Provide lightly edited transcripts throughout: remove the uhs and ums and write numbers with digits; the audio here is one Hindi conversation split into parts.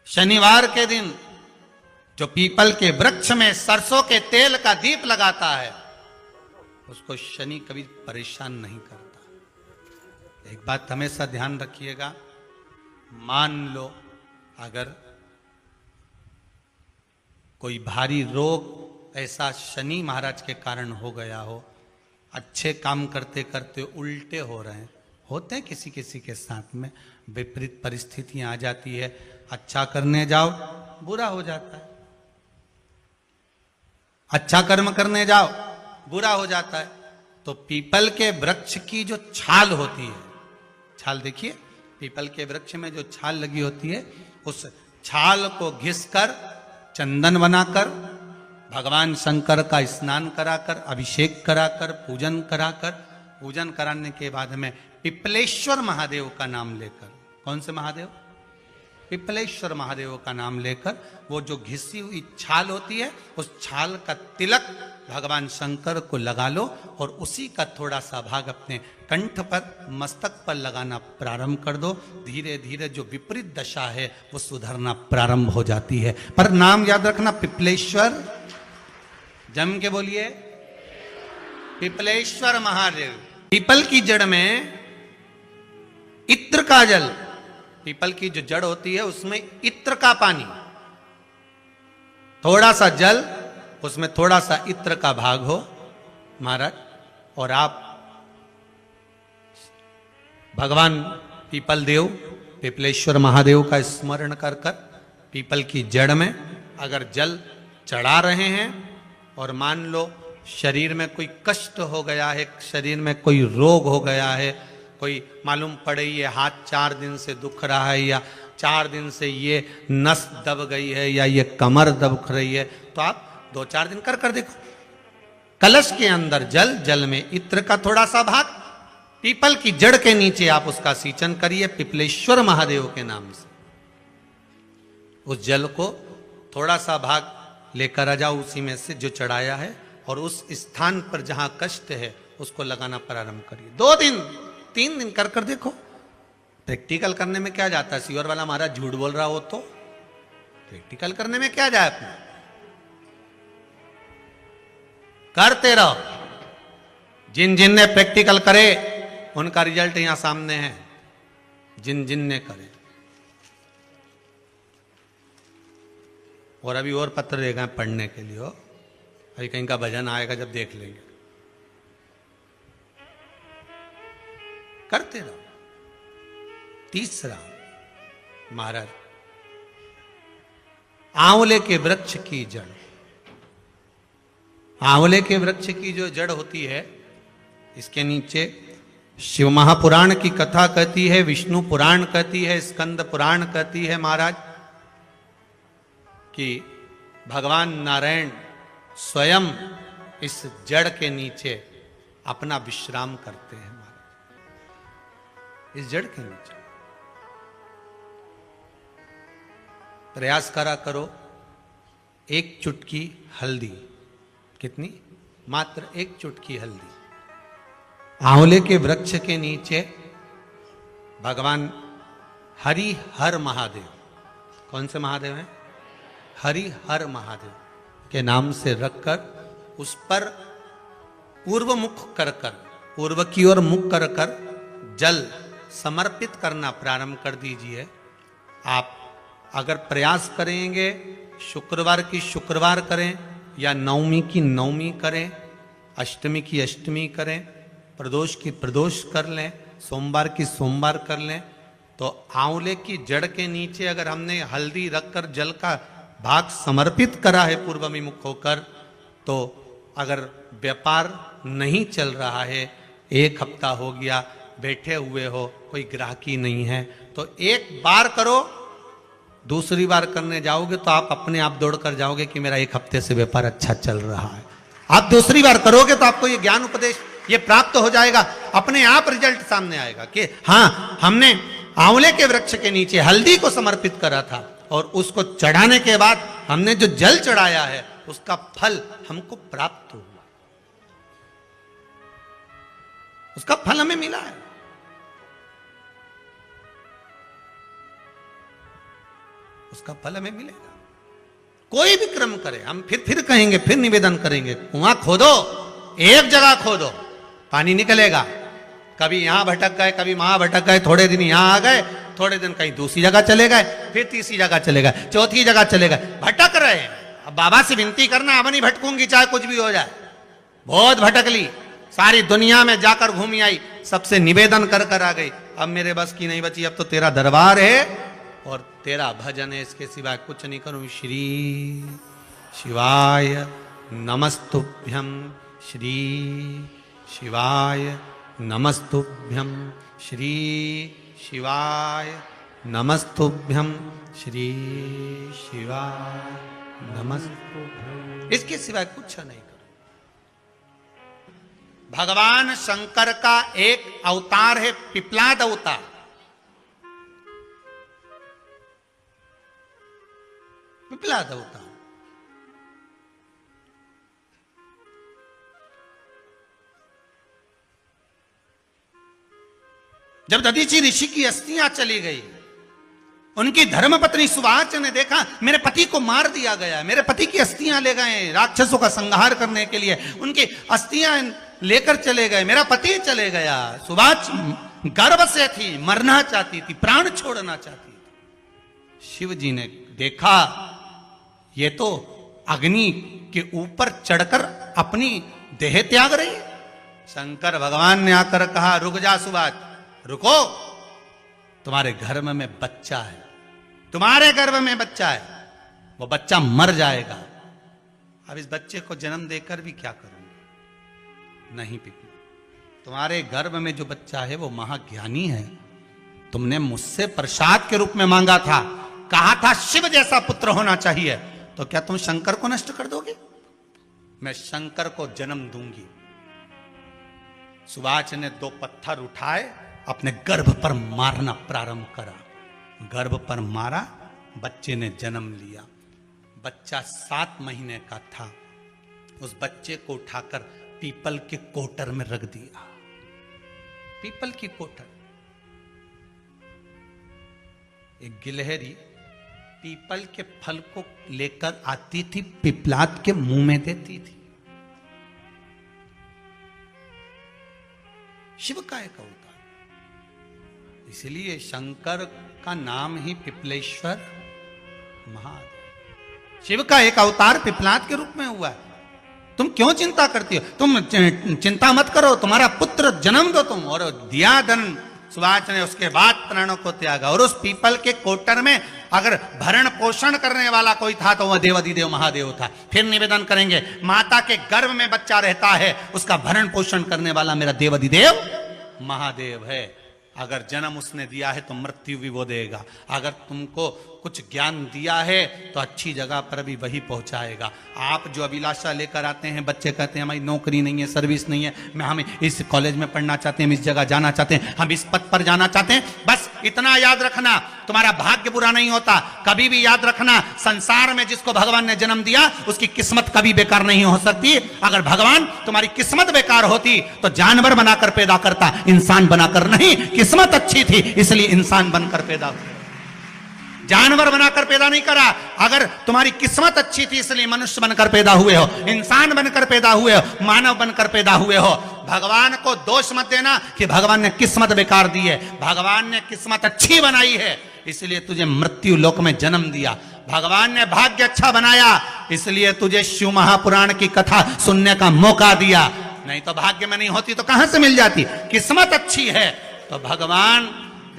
शनिवार के दिन जो पीपल के वृक्ष में सरसों के तेल का दीप लगाता है उसको शनि कभी परेशान नहीं करता। एक बात हमेशा ध्यान रखिएगा, मान लो अगर कोई भारी रोग ऐसा शनि महाराज के कारण हो गया हो, अच्छे काम करते करते उल्टे हो रहे हैं, होते हैं किसी किसी के साथ में, विपरीत परिस्थितियां आ जाती है, अच्छा करने जाओ बुरा हो जाता है, अच्छा कर्म करने जाओ बुरा हो जाता है। तो पीपल के वृक्ष की जो छाल होती है, छाल देखिए, पीपल के वृक्ष में जो छाल लगी होती है, उस छाल को घिसकर चंदन बनाकर भगवान शंकर का स्नान कराकर, अभिषेक कराकर, पूजन कराने के बाद में पिपलेश्वर महादेव का नाम लेकर, कौन से महादेव? पिपलेश्वर महादेव का नाम लेकर वो जो घिसी हुई छाल होती है उस छाल का तिलक भगवान शंकर को लगा लो और उसी का थोड़ा सा भाग अपने कंठ पर, मस्तक पर लगाना प्रारंभ कर दो। धीरे धीरे जो विपरीत दशा है वो सुधरना प्रारंभ हो जाती है। पर नाम याद रखना, पिपलेश्वर, जम के बोलिए, पिपलेश्वर महादेव। पीपल की जड़ में इत्र का जल, पीपल की जो जड़ होती है उसमें इत्र का पानी, थोड़ा सा जल, उसमें थोड़ा सा इत्र का भाग हो महाराज, और आप भगवान पीपल देव, पिपलेश्वर महादेव का स्मरण कर कर पीपल की जड़ में अगर जल चढ़ा रहे हैं, और मान लो शरीर में कोई कष्ट हो गया है, शरीर में कोई रोग हो गया है, कोई मालूम पड़े ये हाथ 4 दिन से दुख रहा है, या 4 दिन से ये नस दब गई है, या ये कमर दब रही है, तो आप 2-4 दिन कर देखो। कलश के अंदर जल, जल में इत्र का थोड़ा सा भाग, पीपल की जड़ के नीचे आप उसका सींचन करिए पिपलेश्वर महादेव के नाम से। उस जल को थोड़ा सा भाग लेकर आ जाओ उसी में से जो चढ़ाया है, और उस स्थान पर जहां कष्ट है उसको लगाना प्रारंभ करिए। 2 दिन 3 दिन कर देखो। प्रैक्टिकल करने में क्या जाता है? सीवर वाला महाराज झूठ बोल रहा हो तो प्रैक्टिकल करने में क्या जाए, अपना करते रहो। जिन जिन ने प्रैक्टिकल करे उनका रिजल्ट यहां सामने है, जिन जिन ने करे। और अभी और पत्र देगा पढ़ने के लिए, हो अभी कहीं का भजन आएगा जब देख लेंगे। करते रहो। तीसरा महाराज, आंवले के वृक्ष की जड़, आंवले के वृक्ष की जो जड़ होती है इसके नीचे शिव महापुराण की कथा कहती है, विष्णु पुराण कहती है, स्कंद पुराण कहती है महाराज कि भगवान नारायण स्वयं इस जड़ के नीचे अपना विश्राम करते हैं महाराज, इस जड़ के नीचे। प्रयास करा करो, 1 चुटकी हल्दी, कितनी? मात्र 1 चुटकी हल्दी, आंवले के वृक्ष के नीचे भगवान हरि हर महादेव, कौन से महादेव हैं? हरि हर महादेव के नाम से रखकर उस पर पूर्व मुख कर कर, पूर्व की ओर मुख कर कर जल समर्पित करना प्रारंभ कर दीजिए। आप अगर प्रयास करेंगे, शुक्रवार की शुक्रवार करें, या नवमी की नवमी करें, अष्टमी की अष्टमी करें, प्रदोष की प्रदोष कर लें, सोमवार की सोमवार कर लें, तो आंवले की जड़ के नीचे अगर हमने हल्दी रखकर जल का भाग समर्पित करा है पूर्वभिमुख होकर, तो अगर व्यापार नहीं चल रहा है, 1 हफ्ता हो गया बैठे हुए हो, कोई ग्राहकी नहीं है, तो 1 बार करो, दूसरी बार करने जाओगे तो आप अपने आप दौड़ कर जाओगे कि मेरा 1 हफ्ते से व्यापार अच्छा चल रहा है। आप दूसरी बार करोगे तो आपको ये ज्ञान उपदेश ये प्राप्त हो जाएगा, अपने आप रिजल्ट सामने आएगा कि हाँ, हमने आंवले के वृक्ष के नीचे हल्दी को समर्पित करा था, और उसको चढ़ाने के बाद हमने जो जल चढ़ाया है उसका फल हमको प्राप्त हुआ, उसका फल हमें मिला है। उसका फल हमें मिलेगा। कोई भी क्रम करे, हम फिर कहेंगे, फिर निवेदन करेंगे, कुआं खोदो, एक जगह खोदो, पानी निकलेगा। कभी यहां भटक गए, कभी वहां भटक गए, थोड़े दिन यहां आ गए, थोड़े दिन कहीं दूसरी जगह चले गए, फिर तीसरी जगह चले गए, चौथी जगह चले गए, भटक रहे। अब बाबा से विनती करना, अब नहीं भटकूंगी चाहे कुछ भी हो जाए। बहुत भटक ली, सारी दुनिया में जाकर घूमी आई, सबसे निवेदन कर कर आ गई, अब मेरे बस की नहीं बची, अब तो तेरा दरबार है और तेरा भजन है, इसके सिवाय कुछ नहीं करूं। श्री शिवाय नमस्तुभ्यं, श्री शिवाय नमस्तुभ्यं, श्री शिवाय नमस्तुभ्यं, श्री शिवाय नमस्तुभ्यं, इसके सिवाय कुछ नहीं करो। भगवान शंकर का एक अवतार है पिपलाद अवतार। पिपलाद अवतार जब दधीचि ऋषि की अस्थियां चली गई, उनकी धर्मपत्नी सुवाच ने देखा मेरे पति को मार दिया गया, मेरे पति की अस्थियां ले गए राक्षसों का संहार करने के लिए, उनकी अस्थियां लेकर चले गए, मेरा पति चले गया। सुवाच गर्भ से थी, मरना चाहती थी, प्राण छोड़ना चाहती थी। शिव जी ने देखा ये तो अग्नि के ऊपर चढ़कर अपनी देह त्याग रही। शंकर भगवान ने आकर कहा रुक जा सुवाच, रुको, तुम्हारे गर्भ में बच्चा है, तुम्हारे गर्भ में बच्चा है, वो बच्चा मर जाएगा। अब इस बच्चे को जन्म देकर भी क्या करूंगी? नहीं पिपला, तुम्हारे गर्भ में जो बच्चा है वो महाज्ञानी है, तुमने मुझसे प्रसाद के रूप में मांगा था, कहा था शिव जैसा पुत्र होना चाहिए, तो क्या तुम शंकर को नष्ट कर दोगे? मैं शंकर को जन्म दूंगी। सुवाच ने 2 पत्थर उठाए, अपने गर्भ पर मारना प्रारंभ करा, गर्भ पर मारा, बच्चे ने जन्म लिया। बच्चा 7 महीने का था, उस बच्चे को उठाकर पीपल के कोटर में रख दिया। पीपल की कोटर, एक गिलहरी पीपल के फल को लेकर आती थी, पिपलाद के मुंह में देती थी। शिव का एक अवतार, इसलिए शंकर का नाम ही पिपलेश्वर महादेव। शिव का एक अवतार पिपलाद के रूप में हुआ है। तुम क्यों चिंता करती हो? तुम चिंता मत करो, तुम्हारा पुत्र जन्म दो तुम। और दिया धन सुवाच ने, उसके बाद प्राणों को त्यागा। और उस पीपल के कोटर में अगर भरण पोषण करने वाला कोई था तो वह देवाधिदेव महादेव था। फिर निवेदन करेंगे, माता के गर्भ में बच्चा रहता है, उसका भरण पोषण करने वाला मेरा देवाधिदेव महादेव है। अगर जन्म उसने दिया है तो मृत्यु भी वो देगा। अगर तुमको कुछ ज्ञान दिया है तो अच्छी जगह पर भी वही पहुंचाएगा। आप जो अभिलाषा लेकर आते हैं, बच्चे कहते हैं हमारी नौकरी नहीं है, सर्विस नहीं है, हम इस कॉलेज में पढ़ना चाहते हैं, हम इस जगह जाना चाहते हैं, हम इस पद पर जाना चाहते हैं, बस इतना याद रखना, तुम्हारा भाग्य बुरा नहीं होता। कभी भी याद रखना, संसार में जिसको भगवान ने जन्म दिया उसकी किस्मत कभी बेकार नहीं हो सकती। अगर भगवान तुम्हारी किस्मत बेकार होती तो जानवर बनाकर पैदा करता, इंसान बनाकर नहीं। किस्मत अच्छी थी इसलिए इंसान बनकर पैदा हुआ, जानवर बनाकर पैदा नहीं करा। अगर तुम्हारी किस्मत अच्छी थी इसलिए मनुष्य बनकर पैदा हुए हो, इंसान बनकर पैदा हुए हो, मानव बनकर पैदा हुए हो। भगवान को दोष मत देना कि भगवान ने किस्मत बेकार दी है। भगवान ने किस्मत अच्छी बनाई है इसलिए तुझे मृत्यु लोक में जन्म दिया। भगवान ने भाग्य अच्छा बनाया इसलिए तुझे शिव महापुराण की कथा सुनने का मौका दिया। नहीं तो भाग्य में नहीं होती तो कहां से मिल जाती? किस्मत अच्छी है तो भगवान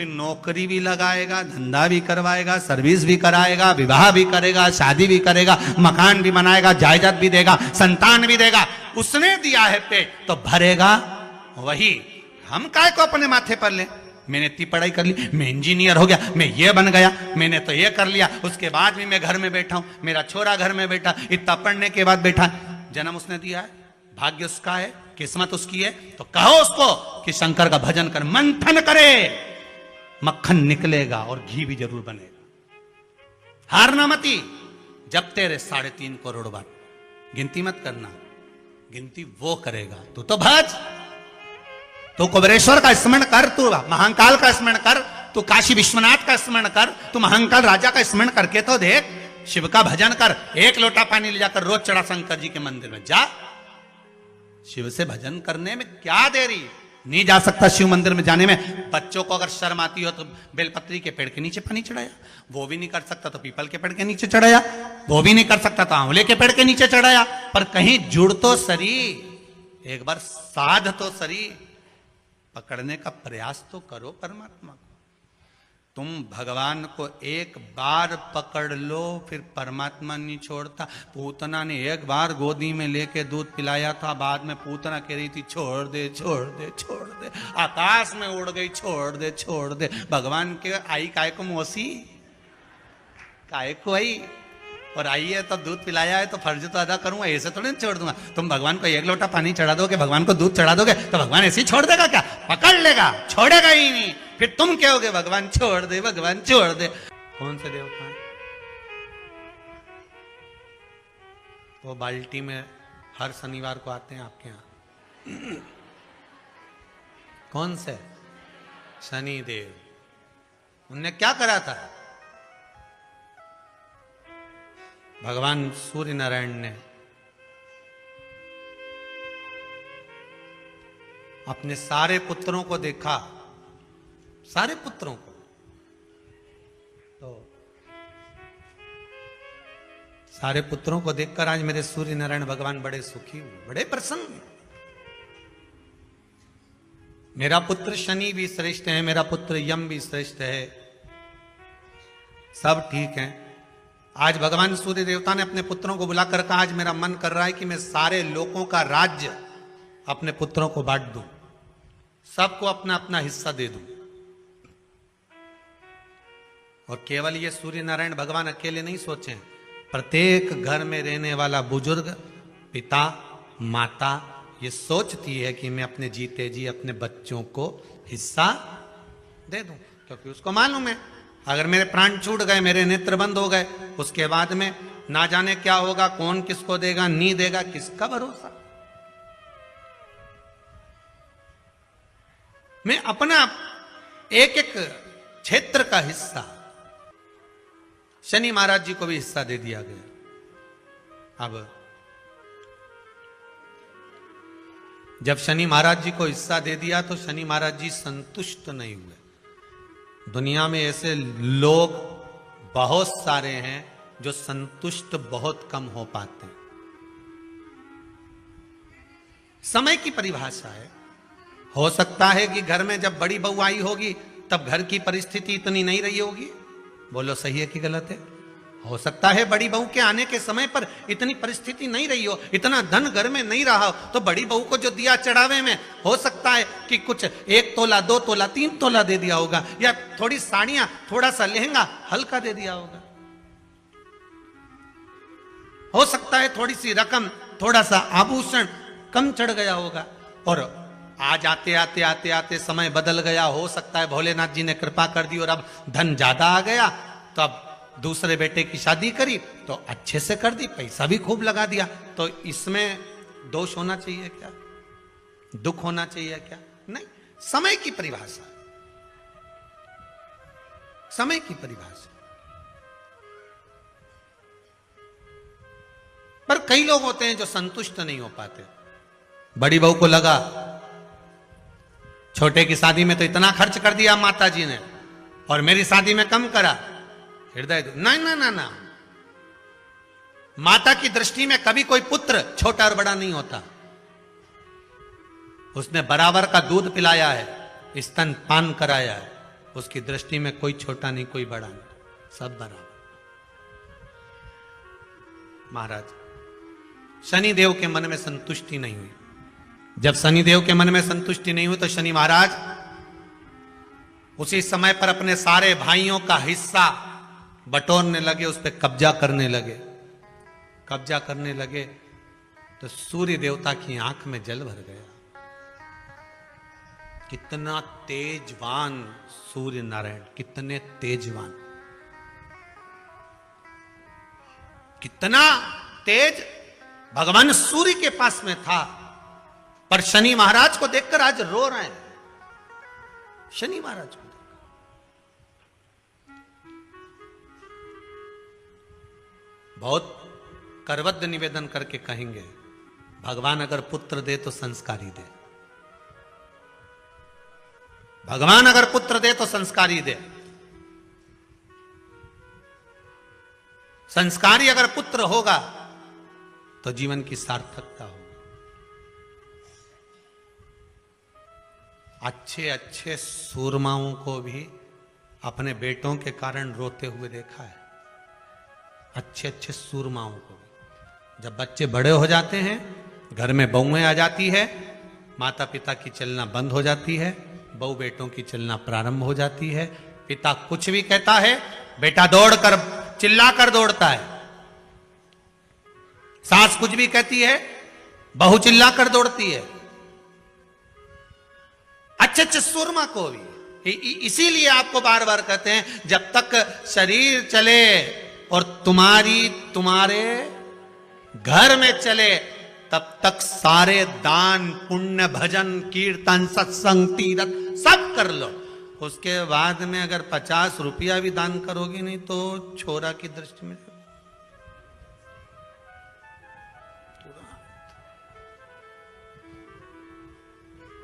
नौकरी भी लगाएगा, धंधा भी करवाएगा, सर्विस भी कराएगा, विवाह भी करेगा, शादी भी करेगा, मकान भी बनाएगा, जायदाद भी देगा, संतान भी देगा। उसने दिया है पेट तो भरेगा वही। हम काय को अपने माथे पर ले? मैंने इतनी पढ़ाई कर ली, मैं इंजीनियर हो गया, मैं ये बन गया, मैंने तो ये कर लिया, उसके बाद भी मैं घर में बैठा हूं, मेरा छोरा घर में बैठा, इतना पढ़ने के बाद बैठा। जन्म उसने दिया है, भाग्य उसका है, किस्मत उसकी है, तो कहो उसको कि शंकर का भजन कर, मंथन करे, मक्खन निकलेगा और घी भी जरूर बनेगा। हारना मती, जब तेरे 3.5 करोड़ बार गिनती मत करना, गिनती वो करेगा। तू तो भज, तू कुबेरेश्वर का स्मरण कर, तू महाकाल का स्मरण कर, तू काशी विश्वनाथ का स्मरण कर, तू महाकाल राजा का स्मरण करके तो देख, शिव का भजन कर, एक लोटा पानी ले जाकर रोज चढ़ा शंकर जी के मंदिर में जा। शिव से भजन करने में क्या देरी, नहीं जा सकता शिव मंदिर में जाने में। बच्चों को अगर शर्म आती हो तो बेलपत्री के पेड़ के नीचे पानी चढ़ाया, वो भी नहीं कर सकता तो पीपल के पेड़ के नीचे चढ़ाया, वो भी नहीं कर सकता तो आंवले के पेड़ के नीचे चढ़ाया। पर कहीं जुड़ तो सरी, एक बार साध तो सरी, पकड़ने का प्रयास तो करो परमात्मा को। तुम भगवान को एक बार पकड़ लो फिर परमात्मा नहीं छोड़ता। पूतना ने एक बार गोदी में लेके दूध पिलाया था, बाद में पूतना कह रही थी छोड़ दे छोड़ दे छोड़ दे, आकाश में उड़ गई, छोड़ दे छोड़ दे। भगवान के आई काय को मौसी, काय को आई, और आई है तो दूध पिलाया है तो फर्ज तो अदा करूंगा, ऐसे थोड़ी छोड़ दूंगा। तुम भगवान को एक लोटा पानी चढ़ा दोगे, भगवान को दूध चढ़ा दोगे तो भगवान ऐसे ही छोड़ देगा क्या? पकड़ लेगा, छोड़ेगा ही नहीं। फिर तुम कहोगे भगवान छोड़ दे, भगवान छोड़ दे। कौन से देवता है वो बाल्टी में हर शनिवार को आते हैं आपके यहां? कौन से? शनि देव। उनने क्या करा था? भगवान सूर्य नारायण ने अपने सारे पुत्रों को देखा, सारे पुत्रों को, तो सारे पुत्रों को देखकर आज मेरे सूर्य नारायण भगवान बड़े सुखी हुए, बड़े प्रसन्न। मेरा पुत्र शनि भी श्रेष्ठ है, मेरा पुत्र यम भी श्रेष्ठ है, सब ठीक है। आज भगवान सूर्य देवता ने अपने पुत्रों को बुलाकर कहा, आज मेरा मन कर रहा है कि मैं सारे लोगों का राज्य अपने पुत्रों को बांट दूं, सबको अपना अपना हिस्सा दे दूं। और केवल ये सूर्य नारायण भगवान अकेले नहीं सोचे, प्रत्येक घर में रहने वाला बुजुर्ग, पिता, माता ये सोचती है कि मैं अपने जीते जी अपने बच्चों को हिस्सा दे दूं, क्योंकि उसको मालूम है अगर मेरे प्राण छूट गए, मेरे नेत्र बंद हो गए, उसके बाद में ना जाने क्या होगा, कौन किसको देगा, नहीं देगा, किसका भरोसा। मैं अपना एक एक क्षेत्र का हिस्सा, शनि महाराज जी को भी हिस्सा दे दिया गया। अब जब शनि महाराज जी को हिस्सा दे दिया तो शनि महाराज जी संतुष्ट नहीं हुए। दुनिया में ऐसे लोग बहुत सारे हैं जो संतुष्ट बहुत कम हो पाते हैं। समय की परिभाषा है, हो सकता है कि घर में जब बड़ी बहू आई होगी तब घर की परिस्थिति इतनी नहीं रही होगी, बोलो सही है कि गलत है? हो सकता है बड़ी बहू के आने के समय पर इतनी परिस्थिति नहीं रही हो, इतना धन घर में नहीं रहा हो, तो बड़ी बहू को जो दिया चढ़ावे में हो सकता है कि कुछ 1 तोला 2 तोला 3 तोला दे दिया होगा, या थोड़ी साड़ियां, थोड़ा सा लहंगा हल्का दे दिया होगा। हो सकता है थोड़ी सी रकम, थोड़ा सा आभूषण कम चढ़ गया होगा। और आज आते आते आते आते समय बदल गया, हो सकता है भोलेनाथ जी ने कृपा कर दी और अब धन ज्यादा आ गया, तो अब दूसरे बेटे की शादी करी तो अच्छे से कर दी, पैसा भी खूब लगा दिया, तो इसमें दोष होना चाहिए क्या? दुख होना चाहिए क्या? नहीं। समय की परिभाषा, समय की परिभाषा। पर कई लोग होते हैं जो संतुष्ट नहीं हो पाते। बड़ी बहू को लगा छोटे की शादी में तो इतना खर्च कर दिया माता जी ने और मेरी शादी में कम करा, हृदय नहीं ना ना ना। माता की दृष्टि में कभी कोई पुत्र छोटा और बड़ा नहीं होता। उसने बराबर का दूध पिलाया है, स्तन पान कराया है, उसकी दृष्टि में कोई छोटा नहीं कोई बड़ा नहीं, सब बराबर। महाराज शनि देव के मन में संतुष्टि नहीं हुई। जब शनि देव के मन में संतुष्टि नहीं हुई तो शनि महाराज उसी समय पर अपने सारे भाइयों का हिस्सा बटोरने लगे, उस पर कब्जा करने लगे। कब्जा करने लगे तो सूर्य देवता की आंख में जल भर गया। कितना तेजवान सूर्य नारायण, कितने तेजवान, कितना तेज भगवान सूर्य के पास में था। पर शनि महाराज को देखकर आज रो रहे हैं। शनि महाराज को देखकर बहुत करबद्ध निवेदन करके कहेंगे, भगवान अगर पुत्र दे तो संस्कारी दे, भगवान अगर पुत्र दे तो संस्कारी दे। संस्कारी अगर पुत्र होगा तो जीवन की सार्थकता होगी। अच्छे अच्छे सूरमाओं को भी अपने बेटों के कारण रोते हुए देखा है, अच्छे अच्छे सूरमाओं को भी। जब बच्चे बड़े हो जाते हैं, घर में बहुएं आ जाती है, माता पिता की चलना बंद हो जाती है, बहू बेटों की चलना प्रारंभ हो जाती है। पिता कुछ भी कहता है, बेटा दौड़ कर चिल्ला कर दौड़ता है। सास कुछ भी कहती है, बहू चिल्ला कर दौड़ती है। अच्छे अच्छे सुरमा को भी इसीलिए आपको बार बार कहते हैं, जब तक शरीर चले और तुम्हारे घर में चले, तब तक सारे दान पुण्य भजन कीर्तन सत्संग तीरथ सब कर लो। उसके बाद में अगर 50 रुपया भी दान करोगी नहीं तो छोरा की दृष्टि में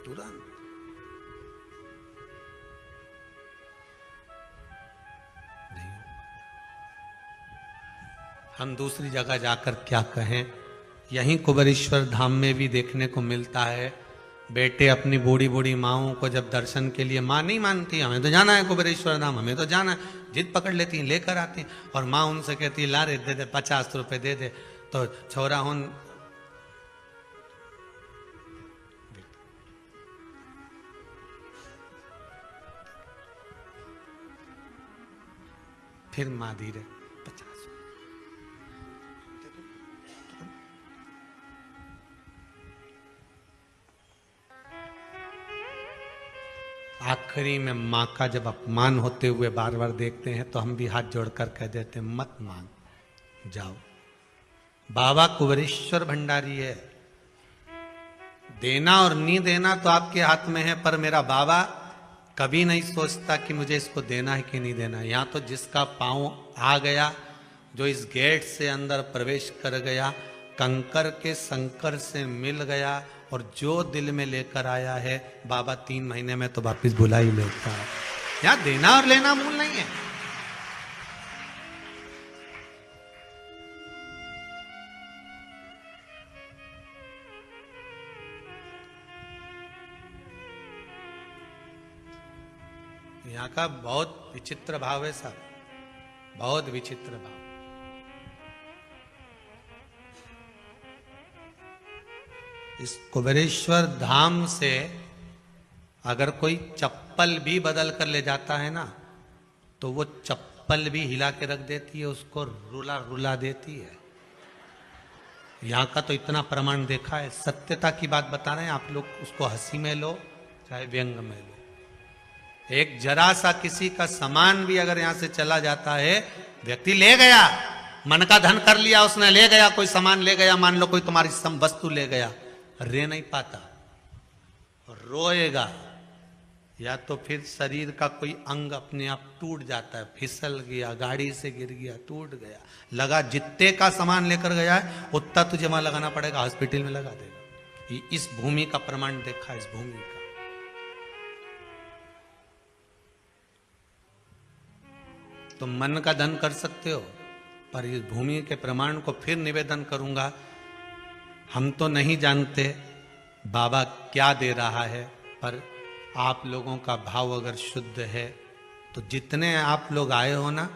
तुरंत नहीं। हम दूसरी जगह जाकर क्या कहें, यहीं कुबेरेश्वर धाम में भी देखने को मिलता है, बेटे अपनी बूढ़ी बूढ़ी माओं को जब दर्शन के लिए, माँ नहीं मानती, हमें तो जाना है कुबेरेश्वर धाम, हमें तो जाना है, जिद पकड़ लेती हैं, लेकर आती हैं, और माँ उनसे कहती है ला रे दे दे 50 रुपए दे दे, तो छोरा हूं फिर माँ धीरे 50। आखिरी में माँ का जब अपमान होते हुए बार बार देखते हैं तो हम भी हाथ जोड़कर कह देते हैं, मत मांग, जाओ। बाबा कुबेरेश्वर भंडारी है, देना और नहीं देना तो आपके हाथ में है, पर मेरा बाबा कभी नहीं सोचता कि मुझे इसको देना है कि नहीं देना। यहाँ तो जिसका पांव आ गया, जो इस गेट से अंदर प्रवेश कर गया, कंकर के संकर से मिल गया, और जो दिल में लेकर आया है, बाबा 3 महीने में तो वापिस बुला ही लेता है। यहाँ देना और लेना मूल नहीं है। यहाँ का बहुत विचित्र भाव है साहब, बहुत विचित्र भाव। इस कुबेरेश्वर धाम से अगर कोई चप्पल भी बदल कर ले जाता है ना, तो वो चप्पल भी हिला के रख देती है, उसको रुला रुला देती है। यहाँ का तो इतना प्रमाण देखा है, सत्यता की बात बता रहे हैं आप लोग, उसको हंसी में लो चाहे व्यंग में लो। एक जरा सा किसी का सामान भी अगर यहां से चला जाता है, व्यक्ति ले गया, मन का धन कर लिया उसने, ले गया, कोई सामान ले गया, मान लो कोई तुम्हारी वस्तु ले गया, रे नहीं पाता, रोएगा, या तो फिर शरीर का कोई अंग अपने आप टूट जाता है, फिसल गया, गाड़ी से गिर गया, टूट गया, लगा जितने का सामान लेकर गया है उतना तुझे वहां लगाना पड़ेगा, हॉस्पिटल में लगा देगा। इस भूमि का प्रमाण देखा, इस भूमि का। तो मन का धन कर सकते हो, पर इस भूमि के प्रमाण को फिर निवेदन करूंगा, हम तो नहीं जानते बाबा क्या दे रहा है, पर आप लोगों का भाव अगर शुद्ध है तो जितने आप लोग आए हो ना,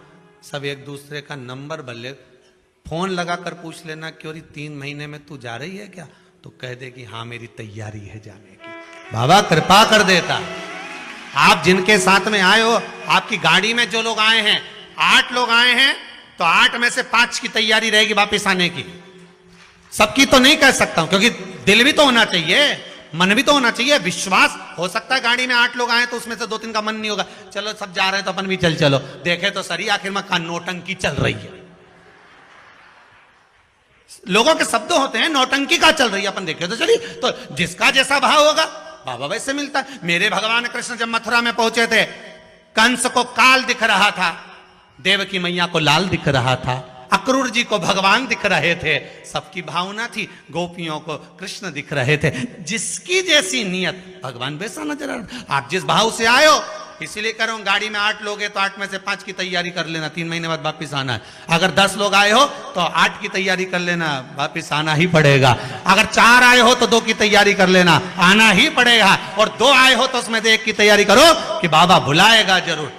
सब एक दूसरे का नंबर भले फोन लगाकर पूछ लेना, क्यों 3 महीने में तू जा रही है क्या, तो कह दे कि हाँ मेरी तैयारी है जाने की। बाबा कृपा कर देता। आप जिनके साथ में आए हो, आपकी गाड़ी में जो लोग आए हैं, 8 लोग आए हैं, तो 8 में से 5 की तैयारी रहेगी वापस आने की। सबकी तो नहीं कह सकता हूं, क्योंकि दिल भी तो होना चाहिए, मन भी तो होना चाहिए, विश्वास। हो सकता है गाड़ी में 8 लोग आए तो उसमें से 2-3 का मन नहीं होगा, चलो सब जा रहे हैं तो अपन भी चलो, देखे तो सही आखिर में नोटंकी चल रही है। लोगों के शब्द होते हैं, नौटंकी का चल रही है, अपन देखे तो चलिए। तो जिसका जैसा भाव होगा बाबा वैसे मिलता है। मेरे भगवान कृष्ण जब मथुरा में पहुंचे थे, कंस को काल दिख रहा था, देवकी मैया को लाल दिख रहा था, अक्रूर जी को भगवान दिख रहे थे, सबकी भावना थी, गोपियों को कृष्ण दिख रहे थे। जिसकी जैसी नियत भगवान वैसा नजर आ रहा। आप जिस भाव से आए हो, इसीलिए कह रहा हूं गाड़ी में 8 लोग हैं तो 8 में से 5 की तैयारी कर लेना, 3 महीने बाद वापिस आना है। अगर 10 लोग आए हो तो 8 की तैयारी कर लेना, वापिस आना ही पड़ेगा। अगर 4 आए हो तो 2 की तैयारी कर लेना, आना ही पड़ेगा। और 2 आए हो तो उसमें से 1 की तैयारी करो कि बाबा बुलाएगा जरूर।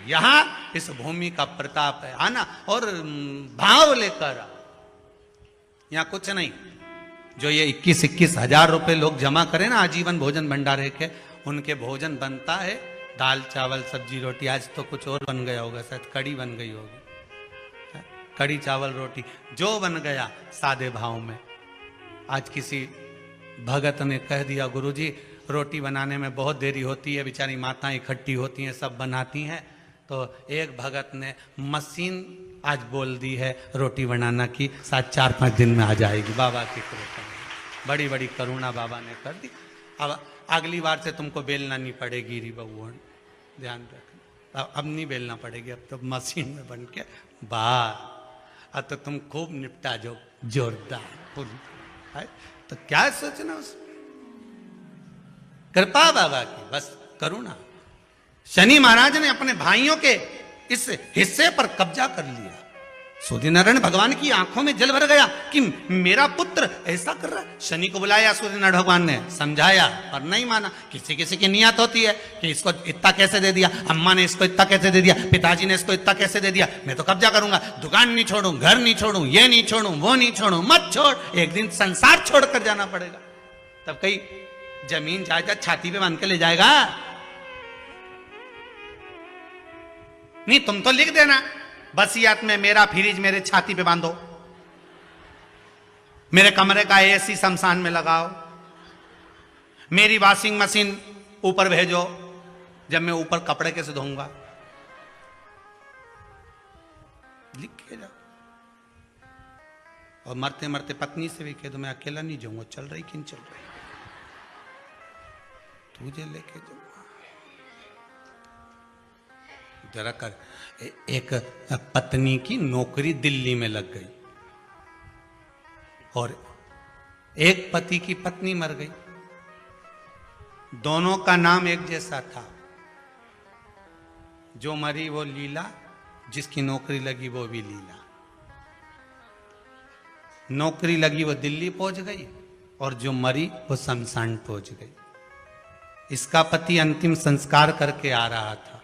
यहां इस भूमि का प्रताप है, आना और भाव लेकर। यहां कुछ नहीं, जो ये 21-21 हजार रुपए लोग जमा करें ना आजीवन भोजन भंडारे के, उनके भोजन बनता है दाल चावल सब्जी रोटी। आज तो कुछ और बन गया होगा, शायद कड़ी बन गई होगी, कड़ी चावल रोटी जो बन गया सादे भाव में। आज किसी भगत ने कह दिया, गुरुजी रोटी बनाने में बहुत देरी होती है, बेचारी माताएं इकट्ठी होती हैं, सब बनाती हैं। तो एक भगत ने मशीन आज बोल दी है रोटी बनाना की, शायद 4-5 दिन में आ जाएगी। बाबा की कृपा, बड़ी बड़ी करुणा बाबा ने कर दी। अब अगली बार से तुमको बेलना नहीं पड़ेगी री बबुआ, ध्यान रखना। अब नहीं बेलना पड़ेगी, अब तो मशीन में बन के बाहर। अब तो तुम खूब निपटा जो जोरदार है। तो क्या सोचना उसमें, कृपा बाबा की, बस करुणा। शनि महाराज ने अपने भाइयों के इस हिस्से पर कब्जा कर लिया। सूर्यनारायण भगवान की आंखों में जल भर गया कि मेरा पुत्र ऐसा कर रहा है। शनि को बुलाया सूर्यनारायण भगवान ने, समझाया पर नहीं माना। किसी किसी की नियत होती है कि इसको इतना कैसे दे दिया, अम्मा ने इसको इतना कैसे दे दिया, पिताजी ने इसको इतना कैसे दे दिया, मैं तो कब्जा करूंगा, दुकान नहीं छोड़ूं, घर नहीं छोड़ूं, ये नहीं छोड़ूं, वो नहीं छोड़ूं। मत छोड़, एक दिन संसार छोड़कर जाना पड़ेगा। तब कहीं जमीन जायदाद छाती पे बांध के ले जाएगा नहीं। तुम तो लिख देना वसीयत में, मेरा फ्रिज मेरे छाती पे बांधो, मेरे कमरे का एसी शमशान में लगाओ, मेरी वॉशिंग मशीन ऊपर भेजो, जब मैं ऊपर कपड़े कैसे धोऊंगा, लिख के जाओ। और मरते मरते पत्नी से भी कह दो, मैं अकेला नहीं जाऊंगा, चल रही कि नहीं चल रही, तुझे लेके जाऊंगा। जरा कर। एक पत्नी की नौकरी दिल्ली में लग गई और एक पति की पत्नी मर गई। दोनों का नाम एक जैसा था। जो मरी वो लीला, जिसकी नौकरी लगी वो भी लीला। नौकरी लगी वो दिल्ली पहुंच गई और जो मरी वो शमशान पहुंच गई। इसका पति अंतिम संस्कार करके आ रहा था।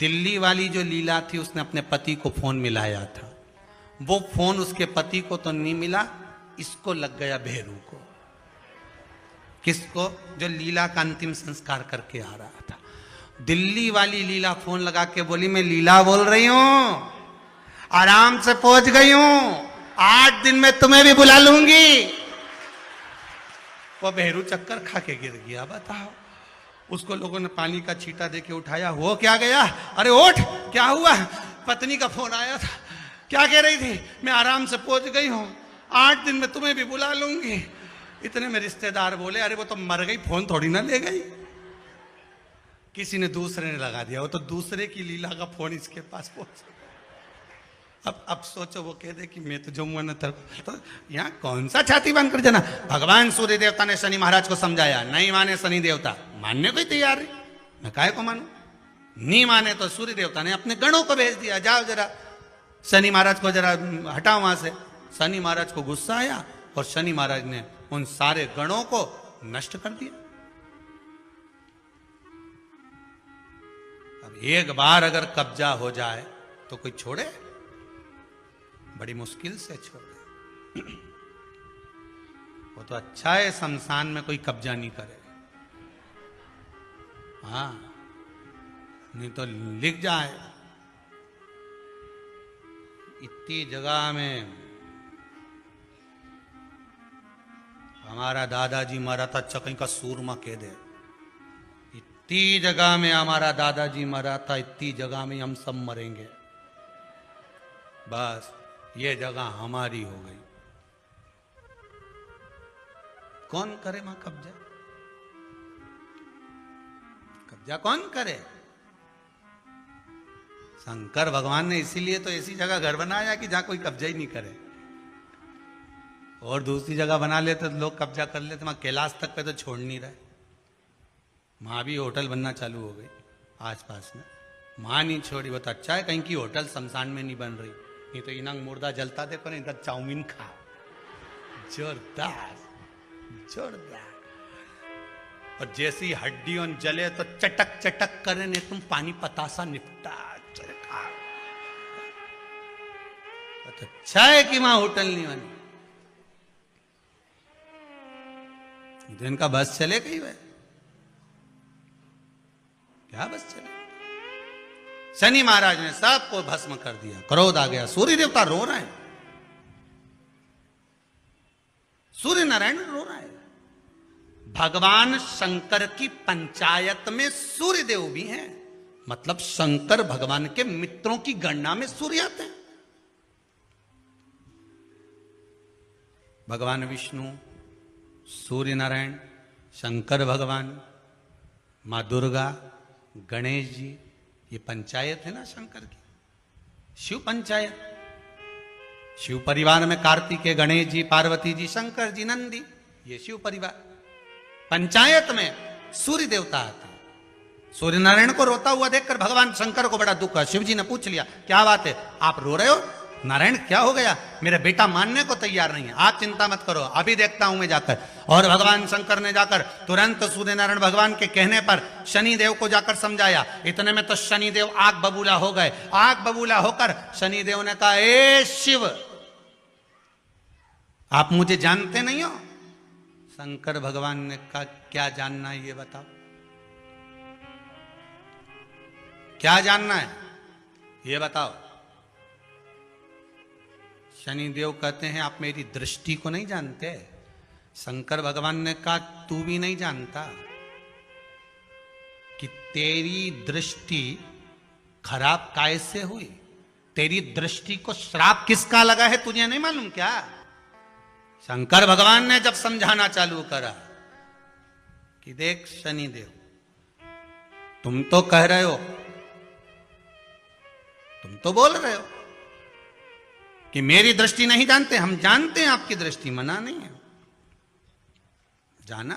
दिल्ली वाली जो लीला थी उसने अपने पति को फोन मिलाया था, वो फोन उसके पति को तो नहीं मिला, इसको लग गया भेरू को। किसको? जो लीला का अंतिम संस्कार करके आ रहा था। दिल्ली वाली लीला फोन लगा के बोली, मैं लीला बोल रही हूं, आराम से पहुंच गई हूं, 8 दिन में तुम्हें भी बुला लूंगी। वो भेरू चक्कर खा के गिर गया। बताओ, उसको लोगों ने पानी का छींटा देके उठाया, हो क्या गया, अरे उठ, क्या हुआ? पत्नी का फोन आया था, क्या कह रही थी, मैं आराम से पहुंच गई हूं, 8 दिन में तुम्हें भी बुला लूंगी। इतने में रिश्तेदार बोले, अरे वो तो मर गई, फोन थोड़ी ना ले गई, किसी ने दूसरे ने लगा दिया, वो तो दूसरे की लीला का फोन इसके पास पहुंच। अब सोचो, वो कह दे कि मैं तो जाऊंगा ना, तो यहाँ कौन सा छाती बांध कर जाना। भगवान सूर्य देवता ने शनि महाराज को समझाया, नहीं माने शनि देवता, मानने को ही तैयार है, मैं काहे को मानूं। नहीं माने तो सूर्य देवता ने अपने गणों को भेज दिया, जाओ जरा शनि महाराज को जरा हटाओ वहां से। शनि महाराज को गुस्सा आया और शनि महाराज ने उन सारे गणों को नष्ट कर दिया। अब एक बार अगर कब्जा हो जाए तो कोई छोड़े? बड़ी मुश्किल से छोड़े। वो तो अच्छा है शमशान में कोई कब्जा नहीं करे, हाँ, नहीं तो लिख जाए इतनी जगह में हमारा दादाजी मरा था, अच्छा कहीं का सूरमा कह दे, इतनी जगह में हमारा दादाजी मरा था, इतनी जगह में हम सब मरेंगे, बस ये जगह हमारी हो गई। कौन करे मां कब्जा? कब्जा कौन करे? शंकर भगवान ने इसीलिए तो ऐसी जगह घर बनाया कि जहां कोई कब्जा ही नहीं करे, और दूसरी जगह बना लेते तो लोग कब्जा कर लेते। वहां कैलाश तक पे तो छोड़ नहीं रहे, वहां भी होटल बनना चालू हो गई आसपास में। माँ नहीं छोड़ी, वो तो अच्छा है कहीं की होटल शमशान में नहीं बन रही, नहीं तो इनंग मुर्दा जलता देखो ना, इधर चाउमीन खा, जोरदार जोरदार। और जैसी हड्डियों जले तो चटक चटक करे, नहीं तुम पानी पतासा निपटा चरखा। तो अच्छा है कि वहां होटल नहीं बनी, तो इनका बस चले कहीं वह, क्या बस चले। शनि महाराज ने सबको भस्म कर दिया, क्रोध आ गया, सूर्य देवता रो रहे हैं, सूर्य नारायण रो रहा है। भगवान शंकर की पंचायत में सूर्य देव भी हैं, मतलब शंकर भगवान के मित्रों की गणना में सूर्य आते हैं। भगवान विष्णु, सूर्य नारायण, शंकर भगवान, मां दुर्गा, गणेश जी, ये पंचायत है ना शंकर की, शिव पंचायत। शिव परिवार में कार्तिकेय, गणेश जी, पार्वती जी, शंकर जी, नंदी, ये शिव परिवार। पंचायत में सूर्य देवता आते हैं। सूर्य नारायण को रोता हुआ देखकर भगवान शंकर को बड़ा दुख है। शिव जी ने पूछ लिया, क्या बात है, आप रो रहे हो? नारायण क्या हो गया? मेरा बेटा मानने को तैयार नहीं है। आप चिंता मत करो, अभी देखता हूं मैं जाकर। और भगवान शंकर ने जाकर तुरंत सूर्य नारायण भगवान के कहने पर शनि देव को जाकर समझाया। इतने में तो शनि देव आग बबूला हो गए। आग बबूला होकर शनि देव ने कहा, ए शिव, आप मुझे जानते नहीं हो? शंकर भगवान ने कहा, क्या जानना है ये बताओ, क्या जानना है ये बताओ। शनि देव कहते हैं, आप मेरी दृष्टि को नहीं जानते। शंकर भगवान ने कहा, तू भी नहीं जानता कि तेरी दृष्टि खराब कैसे हुई? तेरी दृष्टि को श्राप किसका लगा है तुझे नहीं मालूम क्या? शंकर भगवान ने जब समझाना चालू करा कि देख शनि देव, तुम तो कह रहे हो, तुम तो बोल रहे हो कि मेरी दृष्टि नहीं जानते। हम जानते हैं आपकी दृष्टि, मना नहीं है, जाना,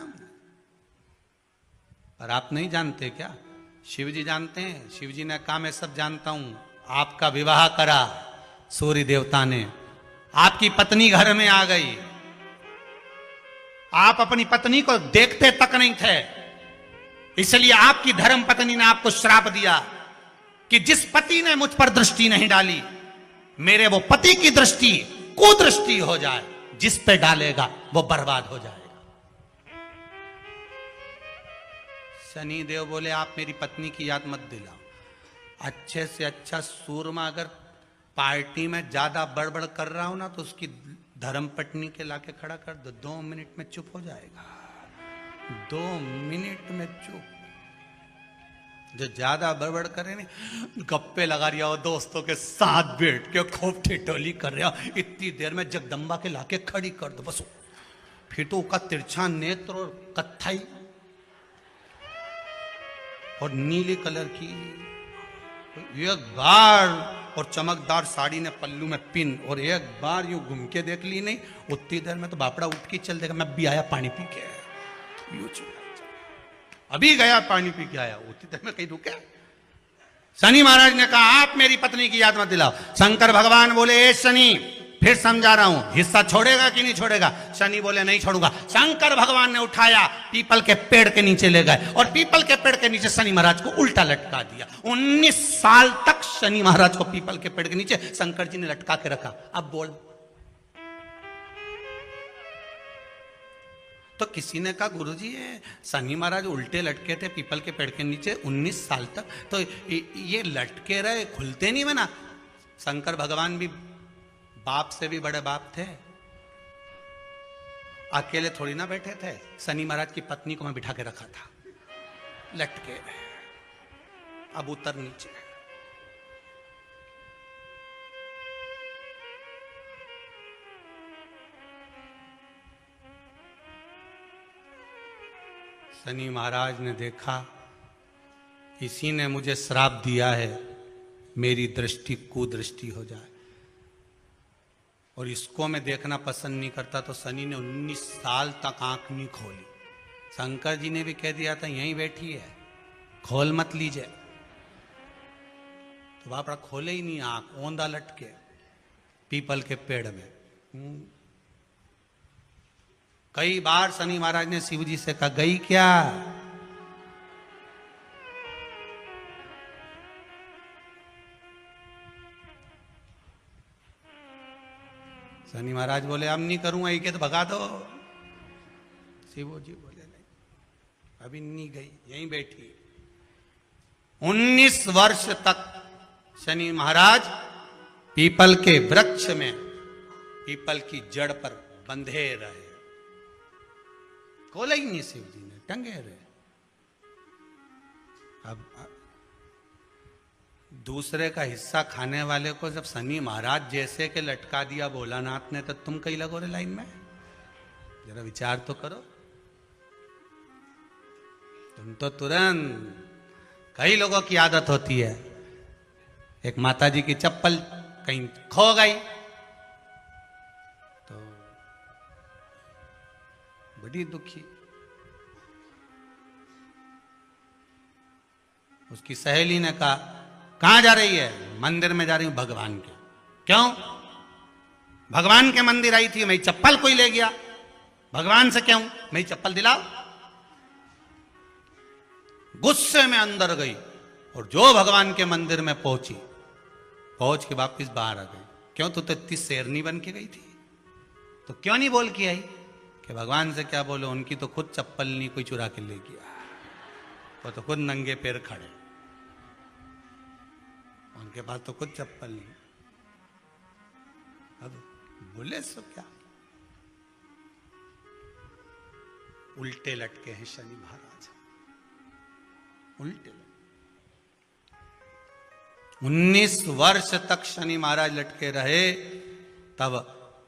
पर आप नहीं जानते क्या? शिव जी जानते हैं। शिव जी ने कहा, मैं सब जानता हूं। आपका विवाह करा सूर्य देवता ने, आपकी पत्नी घर में आ गई, आप अपनी पत्नी को देखते तक नहीं थे, इसलिए आपकी धर्म पत्नी ने आपको श्राप दिया कि जिस पति ने मुझ पर दृष्टि नहीं डाली, मेरे वो पति की दृष्टि कुदृष्टि हो जाए, जिस पे डालेगा वो बर्बाद हो जाएगा। शनि देव बोले, आप मेरी पत्नी की याद मत दिलाओ। अच्छे से अच्छा सूरमा अगर पार्टी में ज्यादा बड़बड़ कर रहा हो ना, तो उसकी धर्म पत्नी के लाके खड़ा कर दो, 2 मिनट में चुप हो जाएगा। 2 मिनट में चुप। जो ज्यादा बड़बड़ करे नहीं, गप्पे लगा रहा हो, दोस्तों के साथ बैठ के खूब ठिठोली कर रहा हो, इतनी देर में जगदम्बा के लाके खड़ी कर दो बस। फिर तो उसका तिरछा नेत्र और कत्थई और नीले कलर की एक बार, और चमकदार साड़ी ने पल्लू में पिन, और एक बार यूं घूम के देख ली नहीं, उतनी देर में तो बापड़ा उठ के चल देगा, मैं भी आया पानी पी के, अभी गया पानी पी के आया, उतनी देर में कहीं रुके। शनि महाराज ने कहा, आप मेरी पत्नी की याद मत दिलाओ। शंकर भगवान बोले, ए शनि, फिर समझा रहा हूं, हिस्सा छोड़ेगा कि नहीं छोड़ेगा? शनि बोले, नहीं छोड़ूंगा। शंकर भगवान ने उठाया, पीपल के पेड़ के नीचे ले गए, और पीपल के पेड़ के नीचे शनि महाराज को उल्टा लटका दिया। 19 साल तक शनि महाराज को पीपल के पेड़ के नीचे शंकर जी ने लटका के रखा। अब बोल, तो किसी ने कहा, गुरुजी ये शनि महाराज उल्टे लटके थे पीपल के पेड़ के नीचे 19 साल तक, तो ये लटके रहे, खुलते नहीं बना? शंकर भगवान भी बाप से भी बड़े बाप थे, अकेले थोड़ी ना बैठे थे। शनि महाराज की पत्नी को मैं बिठा के रखा था, लटके, अब उतर नीचे। शनि महाराज ने देखा, इसी ने मुझे श्राप दिया है, मेरी दृष्टि कुदृष्टि हो जाए। और इसको मैं देखना पसंद नहीं करता, तो शनि ने 19 साल तक आंख नहीं खोली। शंकर जी ने भी कह दिया था यहीं बैठी है, खोल मत लीजिए, तो बापड़ा खोले ही नहीं आंख, ओंधा लटके पीपल के पेड़ में। कई बार शनि महाराज ने शिव जी से कहा गई क्या? शनि महाराज बोले अब नहीं करूंगा, ये के तो भगा दो। शिव जी बोले नहीं, अभी नहीं गई, यहीं बैठी। 19 वर्ष तक शनि महाराज पीपल के वृक्ष में, पीपल की जड़ पर बंधे रहे, खोला ही नहीं शिव जी ने, टंगे रहे। अब दूसरे का हिस्सा खाने वाले को जब शनि महाराज जैसे के लटका दिया भोलानाथ ने, तो तुम कहीं लगो रे लाइन में? जरा विचार तो करो। तुम तो तुरंत, कई लोगों की आदत होती है, एक माता जी की चप्पल कहीं खो गई तो बड़ी दुखी। उसकी सहेली ने कहा कहां जा रही है? मंदिर में जा रही हूं भगवान के। क्यों? भगवान के मंदिर आई थी, मेरी चप्पल कोई ले गया। भगवान से क्यों? मेरी चप्पल दिलाओ। गुस्से में अंदर गई और जो भगवान के मंदिर में पहुंची, पहुंच के वापिस बाहर आ गई। क्यों? तू तो इतनी शेरनी बन के गई थी, तो क्यों नहीं बोल के आई? कि भगवान से क्या बोलो, उनकी तो खुद चप्पल नहीं कोई चुरा के ले गया, वो तो खुद नंगे पैर खड़े, उनके पास तो खुद चप्पल नहीं। अब बोले सो क्या? उल्टे लटके हैं शनि महाराज, उल्टे। 19 वर्ष तक शनि महाराज लटके रहे। तब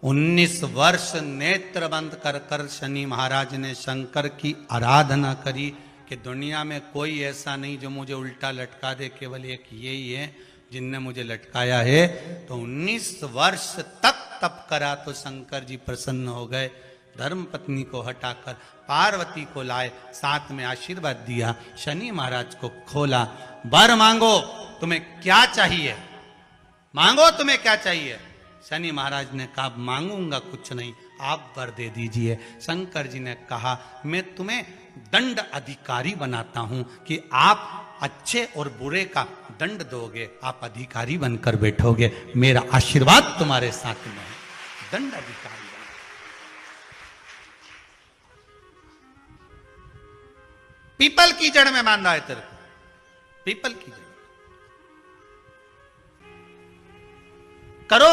19 वर्ष नेत्र बंद कर कर शनि महाराज ने शंकर की आराधना करी कि दुनिया में कोई ऐसा नहीं जो मुझे उल्टा लटका दे, केवल एक यही है जिनने मुझे लटकाया है। तो 19 वर्ष तक तप करा तो शंकर जी प्रसन्न हो गए। धर्म पत्नी को हटाकर पार्वती को लाए, साथ में आशीर्वाद दिया, शनि महाराज को खोला। वर मांगो, तुम्हें क्या चाहिए? मांगो तुम्हें क्या चाहिए? शनि महाराज ने कहा मांगूंगा कुछ नहीं, आप वर दे दीजिए। शंकर जी ने कहा मैं तुम्हें दंड अधिकारी बनाता हूं कि आप अच्छे और बुरे का दंड दोगे, आप अधिकारी बनकर बैठोगे, मेरा आशीर्वाद तुम्हारे साथ में है। दंड अधिकारी पीपल की जड़ में बांधा है तेरे को, पीपल की जड़। करो,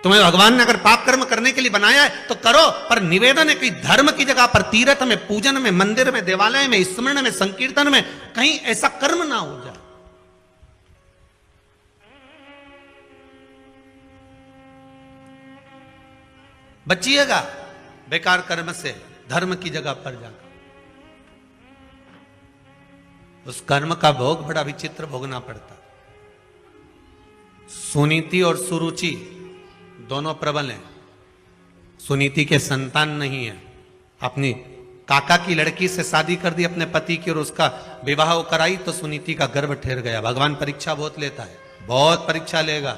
तुम्हें भगवान ने अगर पाप कर्म करने के लिए बनाया है तो करो, पर निवेदन है कि धर्म की जगह पर, तीर्थ में, पूजन में, मंदिर में, देवालय में, स्मरण में, संकीर्तन में कहीं ऐसा कर्म ना हो जाए। बचिएगा बेकार कर्म से, धर्म की जगह पर जाकर। उस कर्म का भोग बड़ा विचित्र भोगना पड़ता। सुनीति और सुरुचि दोनों प्रबल हैं। सुनीति के संतान नहीं है, अपनी काका की लड़की से शादी कर दी अपने पति की और उसका विवाह कराई तो सुनीति का गर्भ ठहर गया। भगवान परीक्षा बहुत लेता है, बहुत परीक्षा लेगा।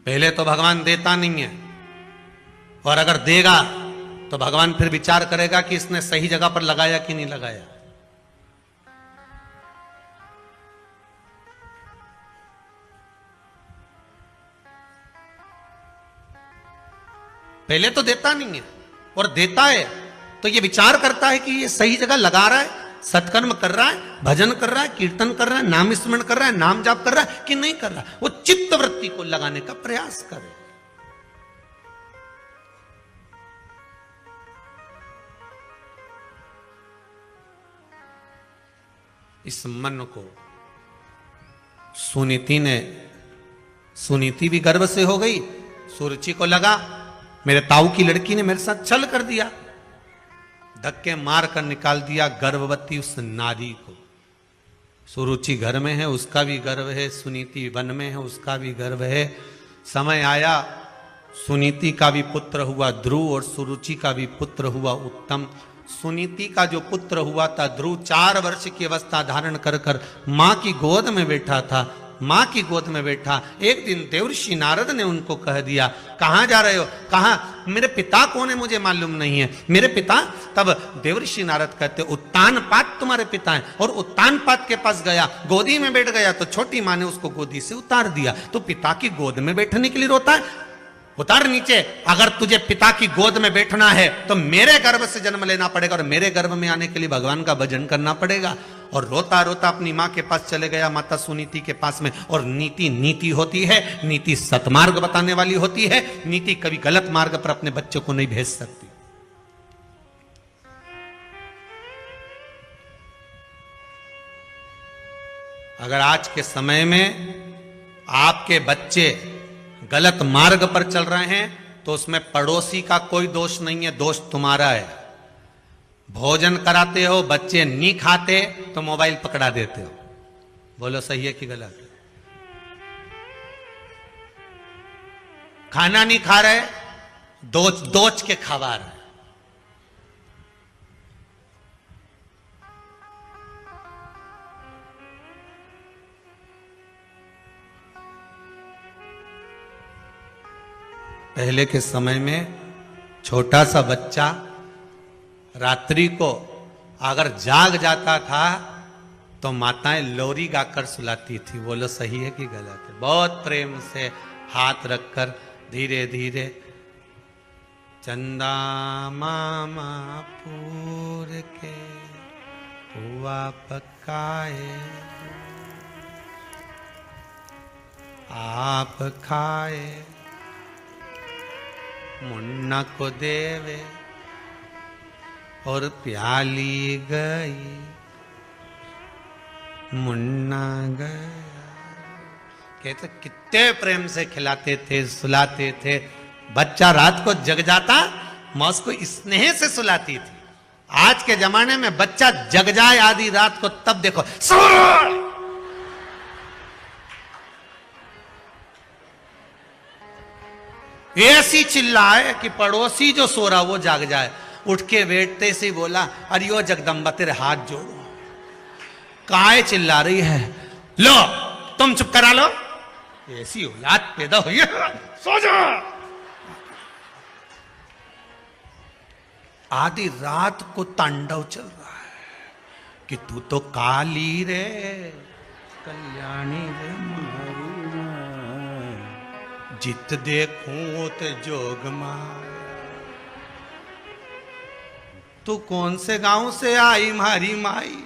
पहले तो भगवान देता नहीं है, और अगर देगा तो भगवान फिर विचार करेगा कि इसने सही जगह पर लगाया कि नहीं लगाया। पहले तो देता नहीं है, और देता है तो ये विचार करता है कि ये सही जगह लगा रहा है, सत्कर्म कर रहा है, भजन कर रहा है, कीर्तन कर रहा है, नाम स्मरण कर रहा है, नाम जाप कर रहा है कि नहीं कर रहा। वो चित्त वृत्ति को लगाने का प्रयास करे। इस मन को सुनीति भी गर्भ से हो गई। सुरुचि को लगा मेरे ताऊ की लड़की ने मेरे साथ छल कर दिया, धक्के मार कर निकाल दिया गर्भवती उस नारी को। सुरुचि घर में है, उसका भी गर्भ है, सुनीति वन में है, उसका भी गर्भ है। समय आया, सुनीति का भी पुत्र हुआ ध्रुव और सुरुचि का भी पुत्र हुआ उत्तम। सुनीति का जो पुत्र हुआ था ध्रुव 4 वर्ष की अवस्था धारण कर कर मां की गोद में बैठा था। मां की गोद में बैठा, एक दिन देवर्षि नारद ने उनको कह दिया, कहां जा रहे हो? कहा मेरे पिता कौन है मुझे मालूम नहीं है। मेरे पिता? तब देवर्षि नारद कहते उत्तानपाद तुम्हारे पिता हैं। और उत्तानपाद के पास गया, गोदी में बैठ गया तो छोटी मां ने उसको गोदी से उतार दिया। तो पिता की गोद में बैठने के लिए रोता है? उतार नीचे। अगर तुझे पिता की गोद में बैठना है तो मेरे गर्भ से जन्म लेना पड़ेगा और मेरे गर्भ में आने के लिए भगवान का भजन करना पड़ेगा। और रोता रोता अपनी मां के पास चले गया, माता सुनीति के पास में। और नीति नीति होती है, नीति सतमार्ग बताने वाली होती है। नीति कभी गलत मार्ग पर अपने बच्चों को नहीं भेज सकती। अगर आज के समय में आपके बच्चे गलत मार्ग पर चल रहे हैं तो उसमें पड़ोसी का कोई दोष नहीं है, दोष तुम्हारा है। भोजन कराते हो, बच्चे नहीं खाते तो मोबाइल पकड़ा देते हो। बोलो सही है कि गलत? खाना नहीं खा रहे, दोच दोच के खवा रहे। पहले के समय में छोटा सा बच्चा रात्रि को अगर जाग जाता था तो माताएं लोरी गाकर सुलाती थी। बोलो सही है कि गलत है? बहुत प्रेम से हाथ रखकर धीरे धीरे चंदा मामा पूर के हुआ पकाए आप खाए मुन्ना को देवे और प्याली गई मुन्ना गया। कहते कितने प्रेम से खिलाते थे, सुलाते थे। बच्चा रात को जग जाता, मां उसको स्नेह से सुलाती थी। आज के जमाने में बच्चा जग जाए आधी रात को तब देखो ऐसी चिल्लाए कि पड़ोसी जो सो रहा वो जाग जाए। उठ के बैठते से बोला, अरे ओ जगदम्बा तेरे हाथ जोड़ो, काय चिल्ला रही है? लो तुम चुप करा लो। ऐसी औलाद पैदा हुई है, सो जा। आधी रात को तांडव चल रहा है कि तू तो काली रे कल्याणी रे जित देखूं ते जोग मार। तू कौन से गांव से आई मारी माई?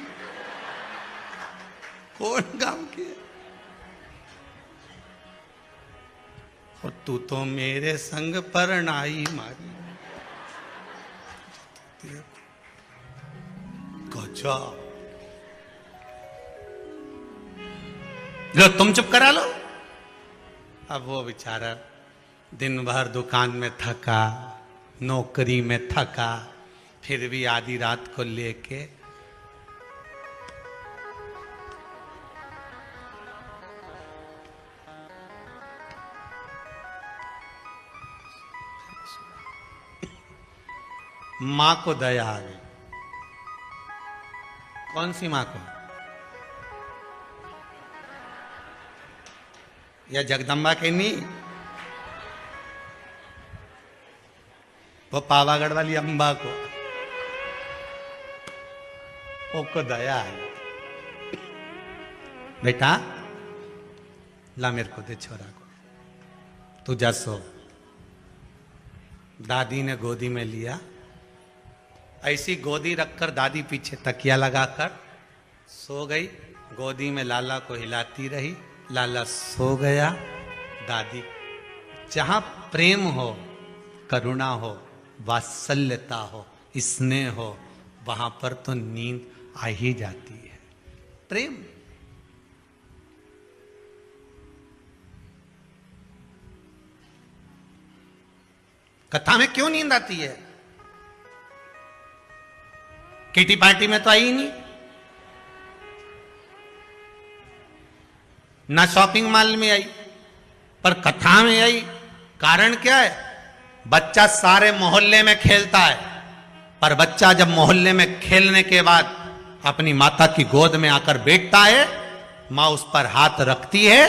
कौन गांव के? और तू तो मेरे संग परनाई मारी। गजब। लो तुम चुप करा लो। अब वो बेचारा दिन भर दुकान में थका, नौकरी में थका, फिर भी आधी रात को लेके मां को दया आ गई। कौन सी मां को? या जगदम्बा के नहीं, वो पावागढ़ वाली अंबा को। ओको दया है। बेटा ला मेरे को दे छोरा को, तू जा सो। दादी ने गोदी में लिया, ऐसी गोदी रखकर दादी पीछे तकिया लगाकर सो गई। गोदी में लाला को हिलाती रही, लाला सो गया। दादी, जहां प्रेम हो, करुणा हो, वात्सल्यता हो, स्नेह हो, वहां पर तो नींद आ ही जाती है। प्रेम। कथा में क्यों नींद आती है? किटी पार्टी में तो आई ही नहीं, ना शॉपिंग मॉल में आई, पर कथा में आई। कारण क्या है? बच्चा सारे मोहल्ले में खेलता है, पर बच्चा जब मोहल्ले में खेलने के बाद अपनी माता की गोद में आकर बैठता है, मां उस पर हाथ रखती है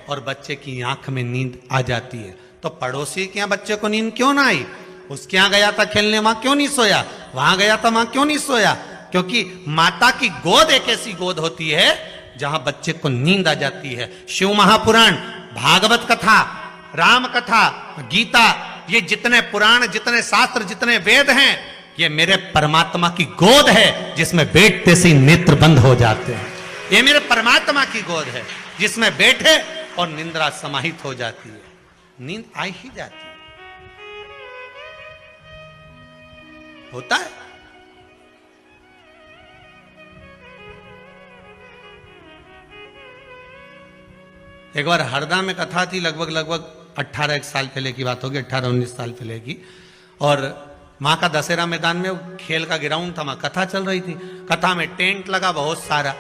और बच्चे की आंख में नींद आ जाती है। तो पड़ोसी के यहां बच्चे को नींद क्यों ना आई? उसके यहां गया था खेलने, वहां क्यों नहीं सोया? वहां गया था, वहां क्यों नहीं सोया? क्योंकि माता की गोद एक ऐसी गोद होती है जहां बच्चे को नींद आ जाती है। शिव महापुराण, भागवत कथा, राम कथा, गीता, ये जितने पुराण, जितने शास्त्र, जितने वेद हैं, ये मेरे परमात्मा की गोद है जिसमें बैठते से नेत्र बंद हो जाते हैं। ये मेरे परमात्मा की गोद है जिसमें बैठे और निंद्रा समाहित हो जाती है, नींद आ ही जाती है। होता है। एक बार हरदा में कथा थी, लगभग 18 एक साल पहले की बात होगी, 18-19 साल पहले की। और वहां का दशहरा मैदान में खेल का ग्राउंड था, वहां कथा चल रही थी। कथा में टेंट लगा बहुत सारा,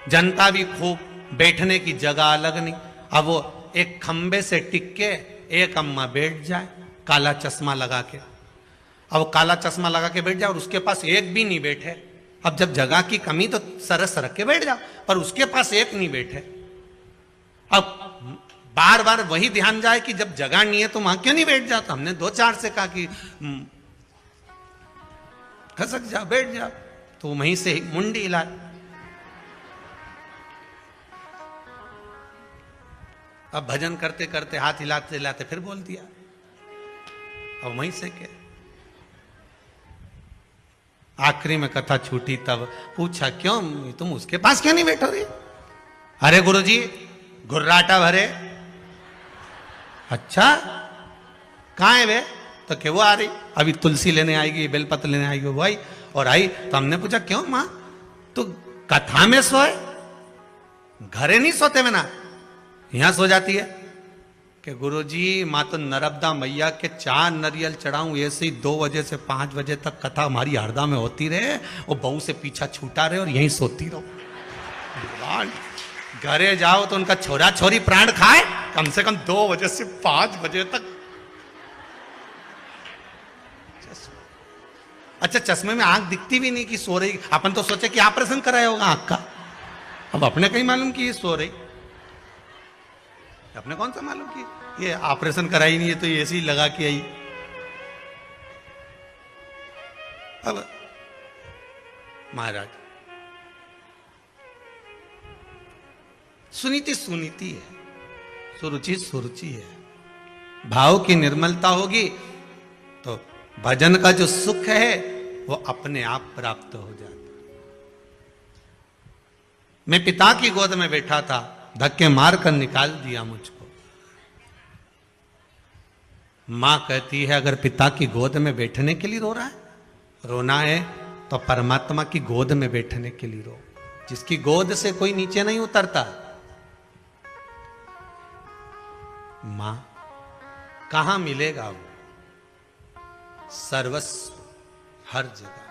जनता भी खूब, बैठने की जगह अलग नहीं। अब वो एक खंबे से टिक के एक अम्मा बैठ जाए काला चश्मा लगा के, अब वो काला चश्मा लगा के बैठ जाए और उसके पास एक भी नहीं बैठे। अब जब जगह की कमी तो सरस रख के बैठ जाओ, पर उसके पास एक नहीं बैठे। अब बार बार वही ध्यान जाए कि जब जगह नहीं है तो वहां क्यों नहीं बैठ जाता। हमने 2-4 से कहा कि खसक जा, बैठ जा, तो वहीं से मुंडी हिलाए। अब भजन करते करते हाथ हिलाते हिलाते फिर बोल दिया, अब वहीं से क्या। आखिरी में कथा छूटी तब पूछा, क्यों तुम उसके पास क्यों नहीं बैठोगे? अरे गुरुजी घुर्राटा भरे। अच्छा कहां है वे? तो क्या वो आ रही, अभी तुलसी लेने आएगी, बेलपत्र लेने आएगी। वो आई और आई तो हमने पूछा, क्यों मां तू कथा में सोए, घरे नहीं सोते में ना, यहां सो जाती है? कि गुरुजी मां तो नर्मदा मैया के 4 नरियल चढ़ाऊं, ऐसे ही 2 बजे से 5 बजे तक कथा हमारी हरदा में होती रहे, वो बहू से पीछा छूटा रहे और यहीं सोती रहो। घरे जाओ तो उनका छोरा छोरी प्राण खाए, कम से कम 2 बजे से 5 बजे तक। अच्छा चश्मे में आंख दिखती भी नहीं कि सो रही। अपन तो सोचे कि ऑपरेशन कराया होगा आंख का, अब अपने कहीं मालूम कि ये सो रही। अपने कौन सा मालूम कि ये ऑपरेशन कराई नहीं है, तो ये ऐसे ही लगा के आई। अब महाराज सुनीति सुनीति है, सुरुचि सुरुचि है। भाव की निर्मलता होगी तो भजन का जो सुख है वो अपने आप प्राप्त हो जाता। मैं पिता की गोद में बैठा था, धक्के मार कर निकाल दिया मुझको। मां कहती है, अगर पिता की गोद में बैठने के लिए रो रहा है, रोना है तो परमात्मा की गोद में बैठने के लिए रो, जिसकी गोद से कोई नीचे नहीं उतरता। मां कहां मिलेगा वो? सर्वस्व, हर जगह।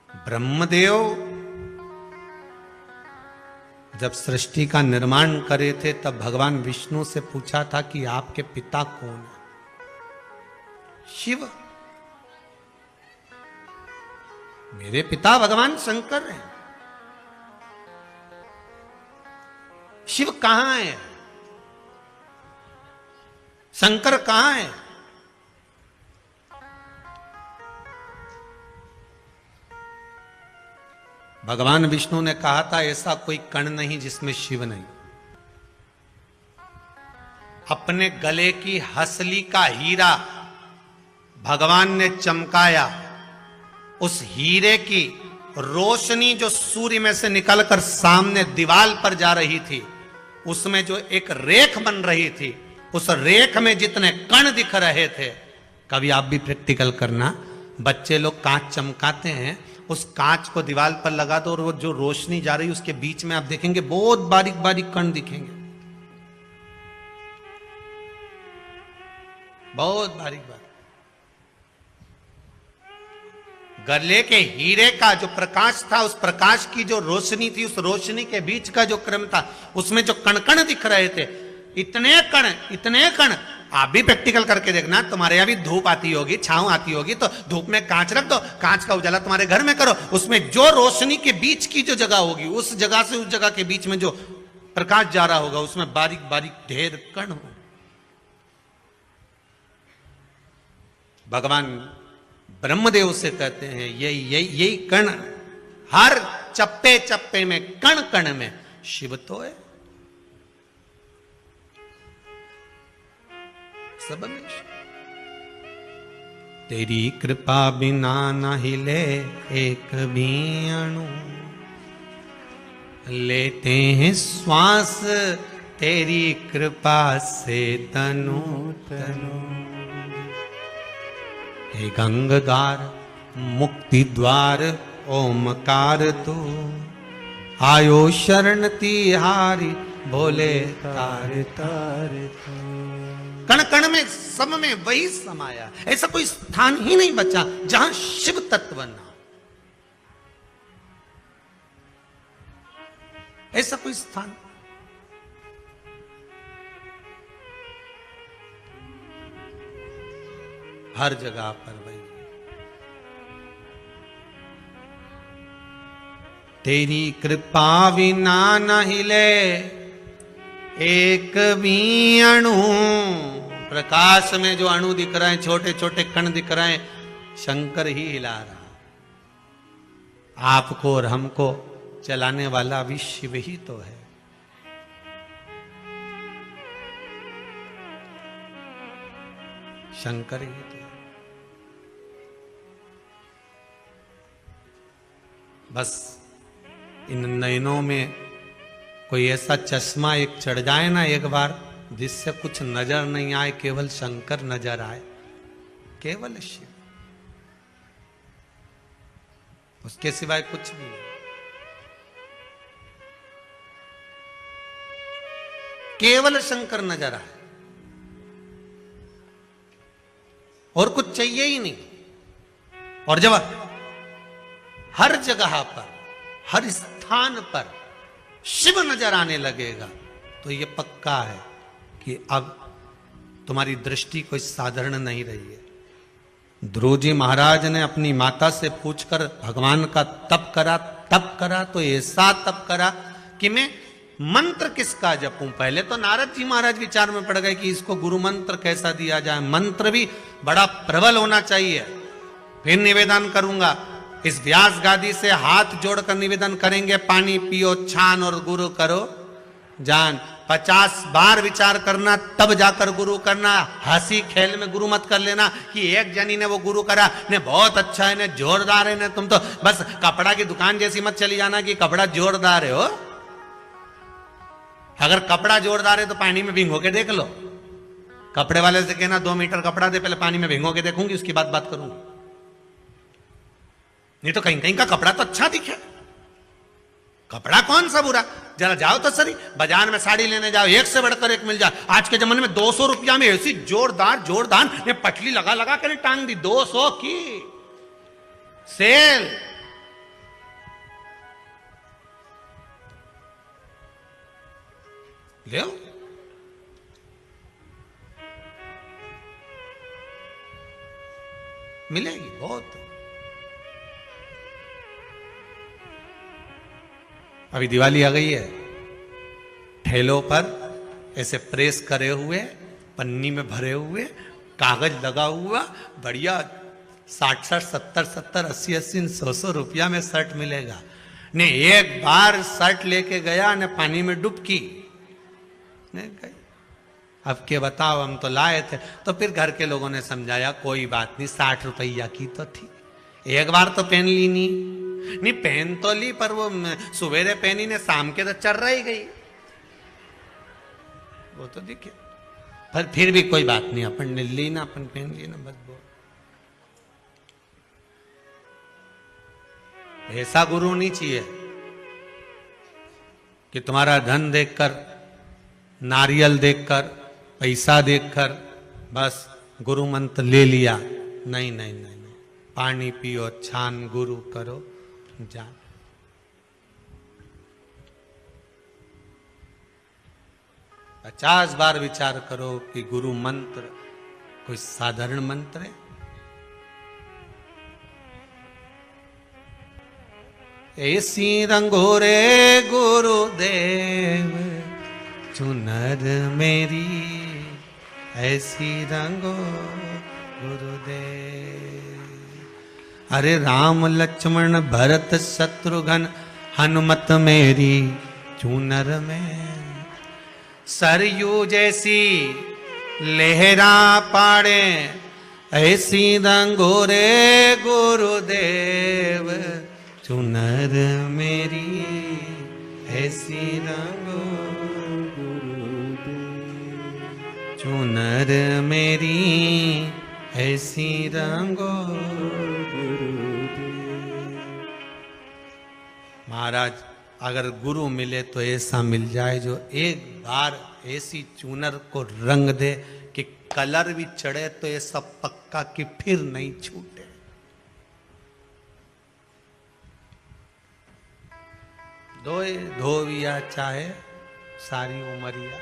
ब्रह्मदेव जब सृष्टि का निर्माण करे थे तब भगवान विष्णु से पूछा था कि आपके पिता कौन है? शिव। मेरे पिता भगवान शंकर हैं। शिव कहां है? शंकर कहां है? भगवान विष्णु ने कहा था, ऐसा कोई कण नहीं जिसमें शिव नहीं। अपने गले की हसली का हीरा भगवान ने चमकाया। उस हीरे की रोशनी जो सूर्य में से निकलकर सामने दीवार पर जा रही थी, उसमें जो एक रेख बन रही थी, उस रेख में जितने कण दिख रहे थे। कभी आप भी प्रैक्टिकल करना, बच्चे लोग कांच चमकाते हैं, उस कांच को दीवार पर लगा दो और वो जो रोशनी जा रही है उसके बीच में आप देखेंगे बहुत बारीक बारीक कण दिखेंगे, बहुत बारीक बारीक। गले के हीरे का जो प्रकाश था, उस प्रकाश की जो रोशनी थी, उस रोशनी के बीच का जो क्रम था, उसमें जो कण कण दिख रहे थे, इतने कण। आप भी प्रैक्टिकल करके देखना, तुम्हारे यहां भी धूप आती होगी, छांव आती होगी, तो धूप में कांच रख दो, कांच का उजाला तुम्हारे घर में करो, उसमें जो रोशनी के बीच की जो जगह होगी, उस जगह से उस जगह के बीच में जो प्रकाश जा रहा होगा, उसमें बारीक बारीक ढेर कण हो। भगवान ब्रह्मदेव से कहते हैं यही कण, हर चप्पे चप्पे में, कण कण में शिव तो है, सब में। तेरी कृपा बिना न हिले एक भी अणु, लेते हैं श्वास तेरी कृपा से तनु तनु। हे गंगाधार मुक्ति द्वार ओमकार तू, आयो शरण तिहारी भोले तार तार तू। कण कण में, सब में वही समाया, ऐसा कोई स्थान ही नहीं बचा जहां शिव तत्व ना, ऐसा कोई स्थान। हर जगह पर वही। तेरी कृपा बिना न हिले एक भी अणु। प्रकाश में जो अणु दिख रहे हैं, छोटे छोटे कण दिख रहे हैं, शंकर ही हिला रहा। आपको और हमको चलाने वाला भी शिव ही तो है। शंकर ही तो है। बस इन नयनों में कोई ऐसा चश्मा एक चढ़ जाए ना एक बार, जिससे कुछ नजर नहीं आए, केवल शंकर नजर आए, केवल शिव, उसके सिवाय कुछ भी नहीं। केवल शंकर नजर आए और कुछ चाहिए ही नहीं। और जब हर जगह पर, हर स्थान पर शिव नजर आने लगेगा, तो यह पक्का है कि अब तुम्हारी दृष्टि कोई साधारण नहीं रही है। ध्रुव जी महाराज ने अपनी माता से पूछकर भगवान का तप करा तो ऐसा तप करा कि मैं मंत्र किसका जपूं। पहले तो नारद जी महाराज विचार में पड़ गए कि इसको गुरु मंत्र कैसा दिया जाए, मंत्र भी बड़ा प्रबल होना चाहिए। फिर निवेदन करूंगा, इस व्यास गादी से हाथ जोड़कर निवेदन करेंगे, पानी पियो छान और गुरु करो जान। 50 बार विचार करना, तब जाकर गुरु करना। हंसी खेल में गुरु मत कर लेना कि एक जनी ने वो गुरु करा ने बहुत अच्छा है, ने जोरदार है, ने तुम तो बस कपड़ा की दुकान जैसी मत चली जाना कि कपड़ा जोरदार है। हो, अगर कपड़ा जोरदार है तो पानी में भिंगो के देख लो। कपड़े वाले से कहना 2 मीटर कपड़ा दे, पहले पानी में भिंगो के देखूंगी, उसकी बात करूंगी। नहीं तो कहीं कहीं का कपड़ा तो अच्छा दिखे, कपड़ा कौन सा बुरा। जरा जाओ तो सही, बाजार में साड़ी लेने जाओ, एक से बढ़कर एक मिल जाए। आज के जमाने में 200 रुपया में ऐसी जोरदार ने पटली लगा कर टांग दी, 200 की सेल। ले मिलेगी बहुत। अभी दिवाली आ गई है, ठेलों पर ऐसे प्रेस करे हुए, पन्नी में भरे हुए, कागज लगा हुआ, बढ़िया 60, 70, 80, 100 रुपया में शर्ट मिलेगा। ने एक बार शर्ट लेके गया, ने पानी में डुबकी गई। अब के बताओ, हम तो लाए थे। तो फिर घर के लोगों ने समझाया, कोई बात नहीं, 60 रुपया की तो थी, एक बार तो पहन ली। नहीं पहन तो ली, पर वो सवेरे पहनी ने, शाम के तो चल रही गई, वो तो दिखे। पर फिर भी कोई बात नहीं, अपन ने ली ना, अपन पहन ली ना, बस वो। ऐसा गुरु नहीं चाहिए कि तुम्हारा धन देखकर, नारियल देखकर, पैसा देखकर बस गुरु मंत्र ले लिया। नहीं नहीं नहीं, नहीं। पानी पियो छान गुरु करो जान। पचास बार विचार करो कि गुरु मंत्र कोई साधारण मंत्र है। ऐसी रंगोरे गुरुदेव चुनर मेरी, ऐसी रंगो गुरुदेव। अरे राम लक्ष्मण भरत शत्रुघ्न हनुमत मेरी चुनर में, सरयू जैसी लहरा पाड़े ऐसी रंगोरे गुरुदेव चुनर मेरी, ऐसी रंगो चुनर मेरी, ऐसी रंगो महाराज अगर गुरु मिले तो ऐसा मिल जाए जो एक बार ऐसी चुनर को रंग दे कि कलर भी चढ़े तो ऐसा पक्का कि फिर नहीं छूटे। धोए धोविया चाहे सारी उमरिया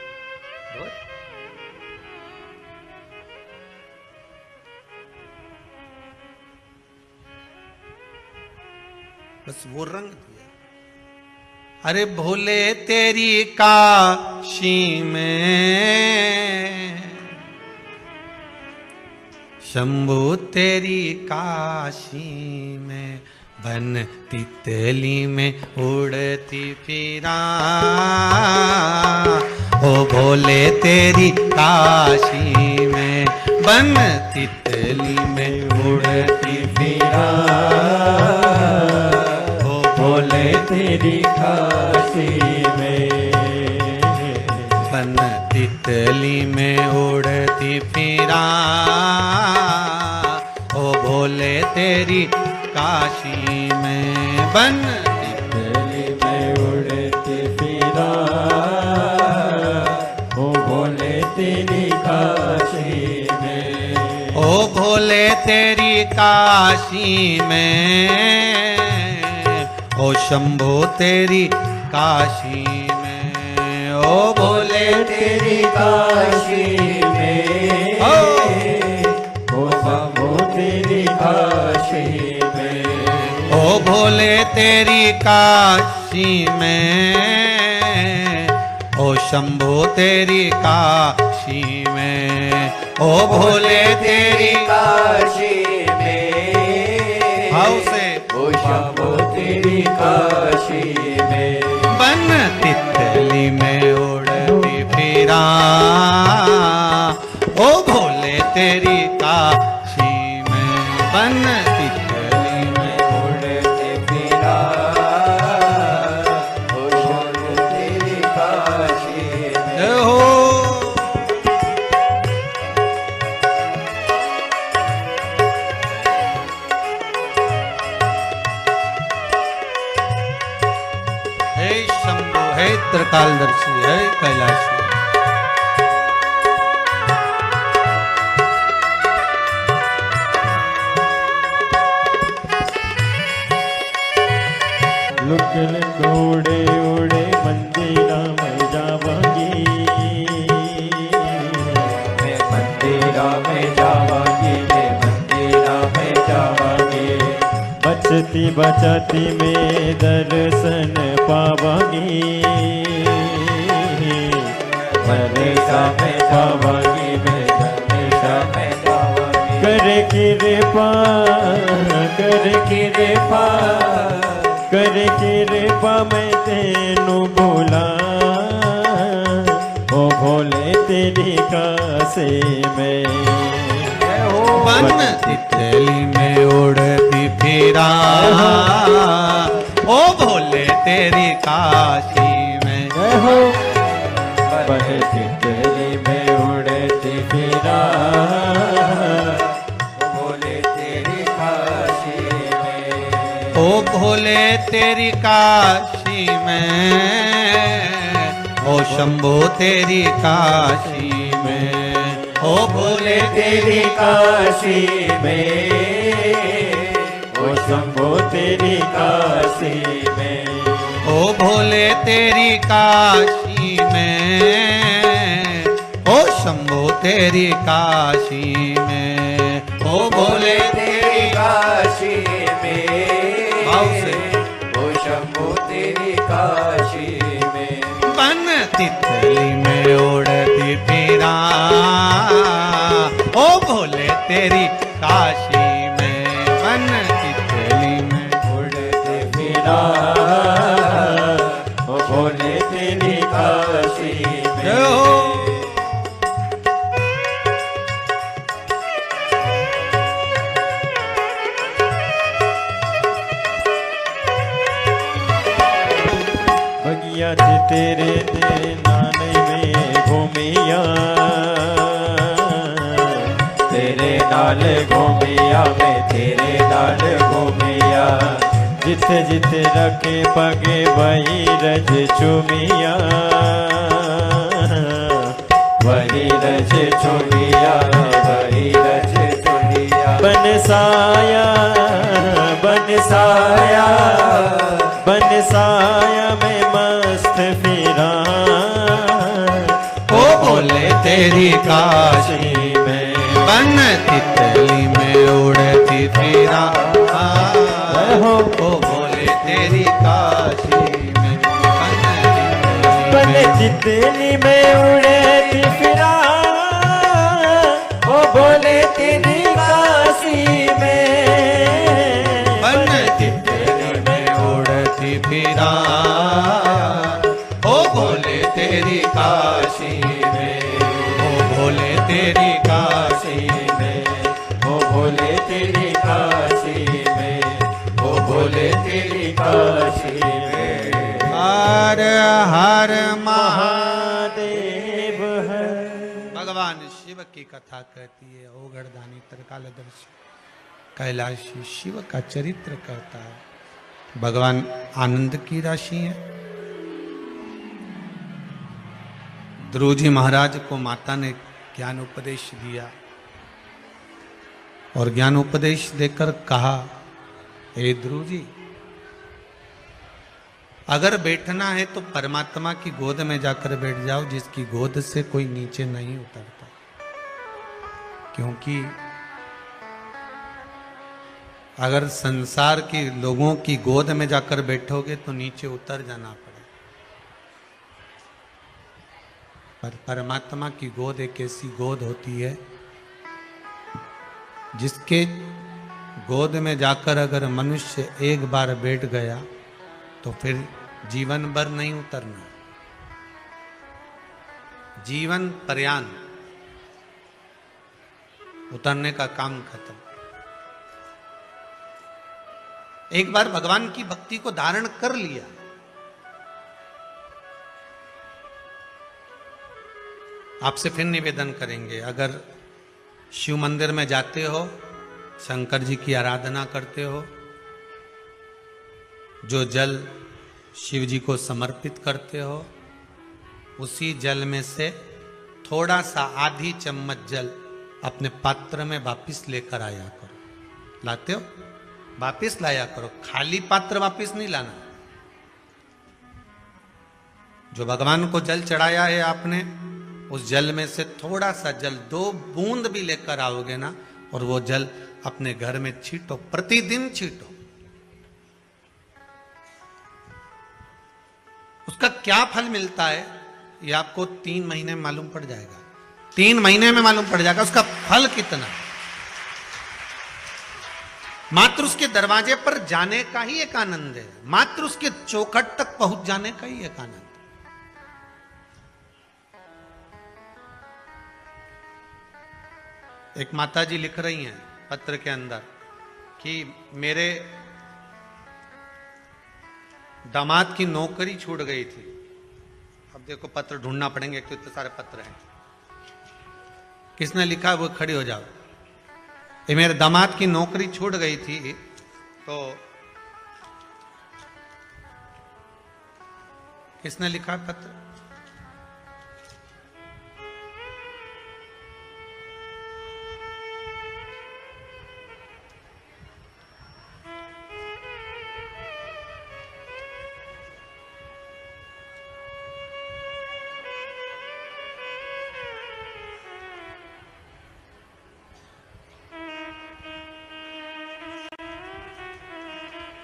धोए। बस वो रंग दिया। अरे भोले तेरी काशी में, शंभू तेरी काशी में, बन तितली में उड़ती फिरा। ओ भोले तेरी काशी में, बन तितली में उड़ती फिरा। ओ भोले तेरी काशी में, बन तितली में उड़ती फिरा। ओ भोले तेरी काशी में, बन तितली में उड़ती फिरा। ओ भोले तेरी काशी में, ओ भोले तेरी काशी में, ओ शंभो तेरी काशी में। ओ भोले तेरी काशी में, ओ शंभो तेरी काशी में। ओ भोले तेरी काशी में, ओ शंभो तेरी काशी में। ओ भोले तेरी काशी में, हाउ से ओ शंभो तेरी काशी में, बन तितली में उड़ती फिरा। ओ भोले तेरी काशी में, बन तितली में उड़ती फिरा। ओ भोले तेरी काशी में हो। त्रिकालदर्शी है कैलाशी। लुकल उड़े उड़े मंदिरा में जावांगी, मैं मंदिरा में जावांगी, मैं मंदिरा में जावांगी। बचती बचती में दर्शन पावांगी, हमेशा में पावांगी, मैं हमेशा में पावांगी। कर कृपा, कर कृपा, कर कृपा मैं तेनू बोला। ओ भोले तेरी काशी में, बन तितली में उड़ती फिरा। ओ भोले तेरी काशी में, हो बन तितली में उड़ती फिरा। भोले तेरी काशी में, ओ भोले तेरी काशी में, ओ शंभो तेरी काशी में। ओ भोले तेरी काशी में, ओ शंभो तेरी काशी में, ओ भोले तेरी काशी में, ओ शंभो तेरी काशी में, ओ भोले तेरी काशी में, भाव से ओ शंभो तेरी काशी में, बन तितली में उड़ती फिरा, ओ भोले तेरी काशी में, बन तितली में उड़ते फिरा, ओ भोले तेरी काशी में। जय हो। बगिया थे तेरे दे नाने में घूमिया, तेरे नाल घूमिया मैं तेरे नाल घूमिया, जिथे जिथे रखे पगे वही रज चुमिया, वही रज चुमिया, वही रज चुमिया। बनसाया बनसाया बनसाया में मस्त फिरा, ओ भोले तेरी काशी में, बन तितली में उड़ती फिरा, ओ भोले तेरी काशी में, बन तितली में उड़ती फिरा, ओ भोले तेरी काशी में, बन तितली में उड़ती फिरा, ओ भोले तेरी काशी में, ओ भोले तेरी काशी में, ओ भोले तेरी काशी में, ओ भोले तेरी काशी में। हर हर महा। महादेव है। भगवान शिव की कथा कहती है, ओगढ़दानी त्रिकालदर्शी कैलाशी शिव का चरित्र कहता है। भगवान आनंद की राशि है। ध्रुव जी महाराज को माता ने ज्ञान उपदेश दिया और ज्ञान उपदेश देकर कहा, हे ध्रुव जी, अगर बैठना है तो परमात्मा की गोद में जाकर बैठ जाओ, जिसकी गोद से कोई नीचे नहीं उतरता। क्योंकि अगर संसार के लोगों की गोद में जाकर बैठोगे तो नीचे उतर जाना पड़े, पर परमात्मा की गोद एक ऐसी गोद होती है जिसके गोद में जाकर अगर मनुष्य एक बार बैठ गया तो फिर जीवन भर नहीं उतरना, जीवन पर्यंत उतरने का काम खत्म। एक बार भगवान की भक्ति को धारण कर लिया, आपसे फिर निवेदन करेंगे, अगर शिव मंदिर में जाते हो, शंकर जी की आराधना करते हो, जो जल शिव जी को समर्पित करते हो, उसी जल में से थोड़ा सा आधी चम्मच जल अपने पात्र में वापिस लेकर आया करो। लाते हो? वापिस लाया करो, खाली पात्र वापिस नहीं लाना। जो भगवान को जल चढ़ाया है आपने, उस जल में से थोड़ा सा जल, 2 बूंद भी लेकर आओगे ना, और वो जल अपने घर में छींटो, प्रतिदिन छींटो। उसका क्या फल मिलता है ये आपको 3 महीने में मालूम पड़ जाएगा। 3 महीने में मालूम पड़ जाएगा उसका फल कितना। मात्र उसके दरवाजे पर जाने का ही एक आनंद है, मात्र उसके चौखट तक पहुंच जाने का ही एक आनंद। एक माता जी लिख रही हैं पत्र के अंदर कि मेरे दामाद की नौकरी छूट गई थी। अब देखो पत्र ढूंढना पड़ेंगे, तो इतने सारे पत्र हैं। किसने लिखा वो खड़ी हो जाओ। ये मेरे दामाद की नौकरी छूट गई थी, तो किसने लिखा पत्र?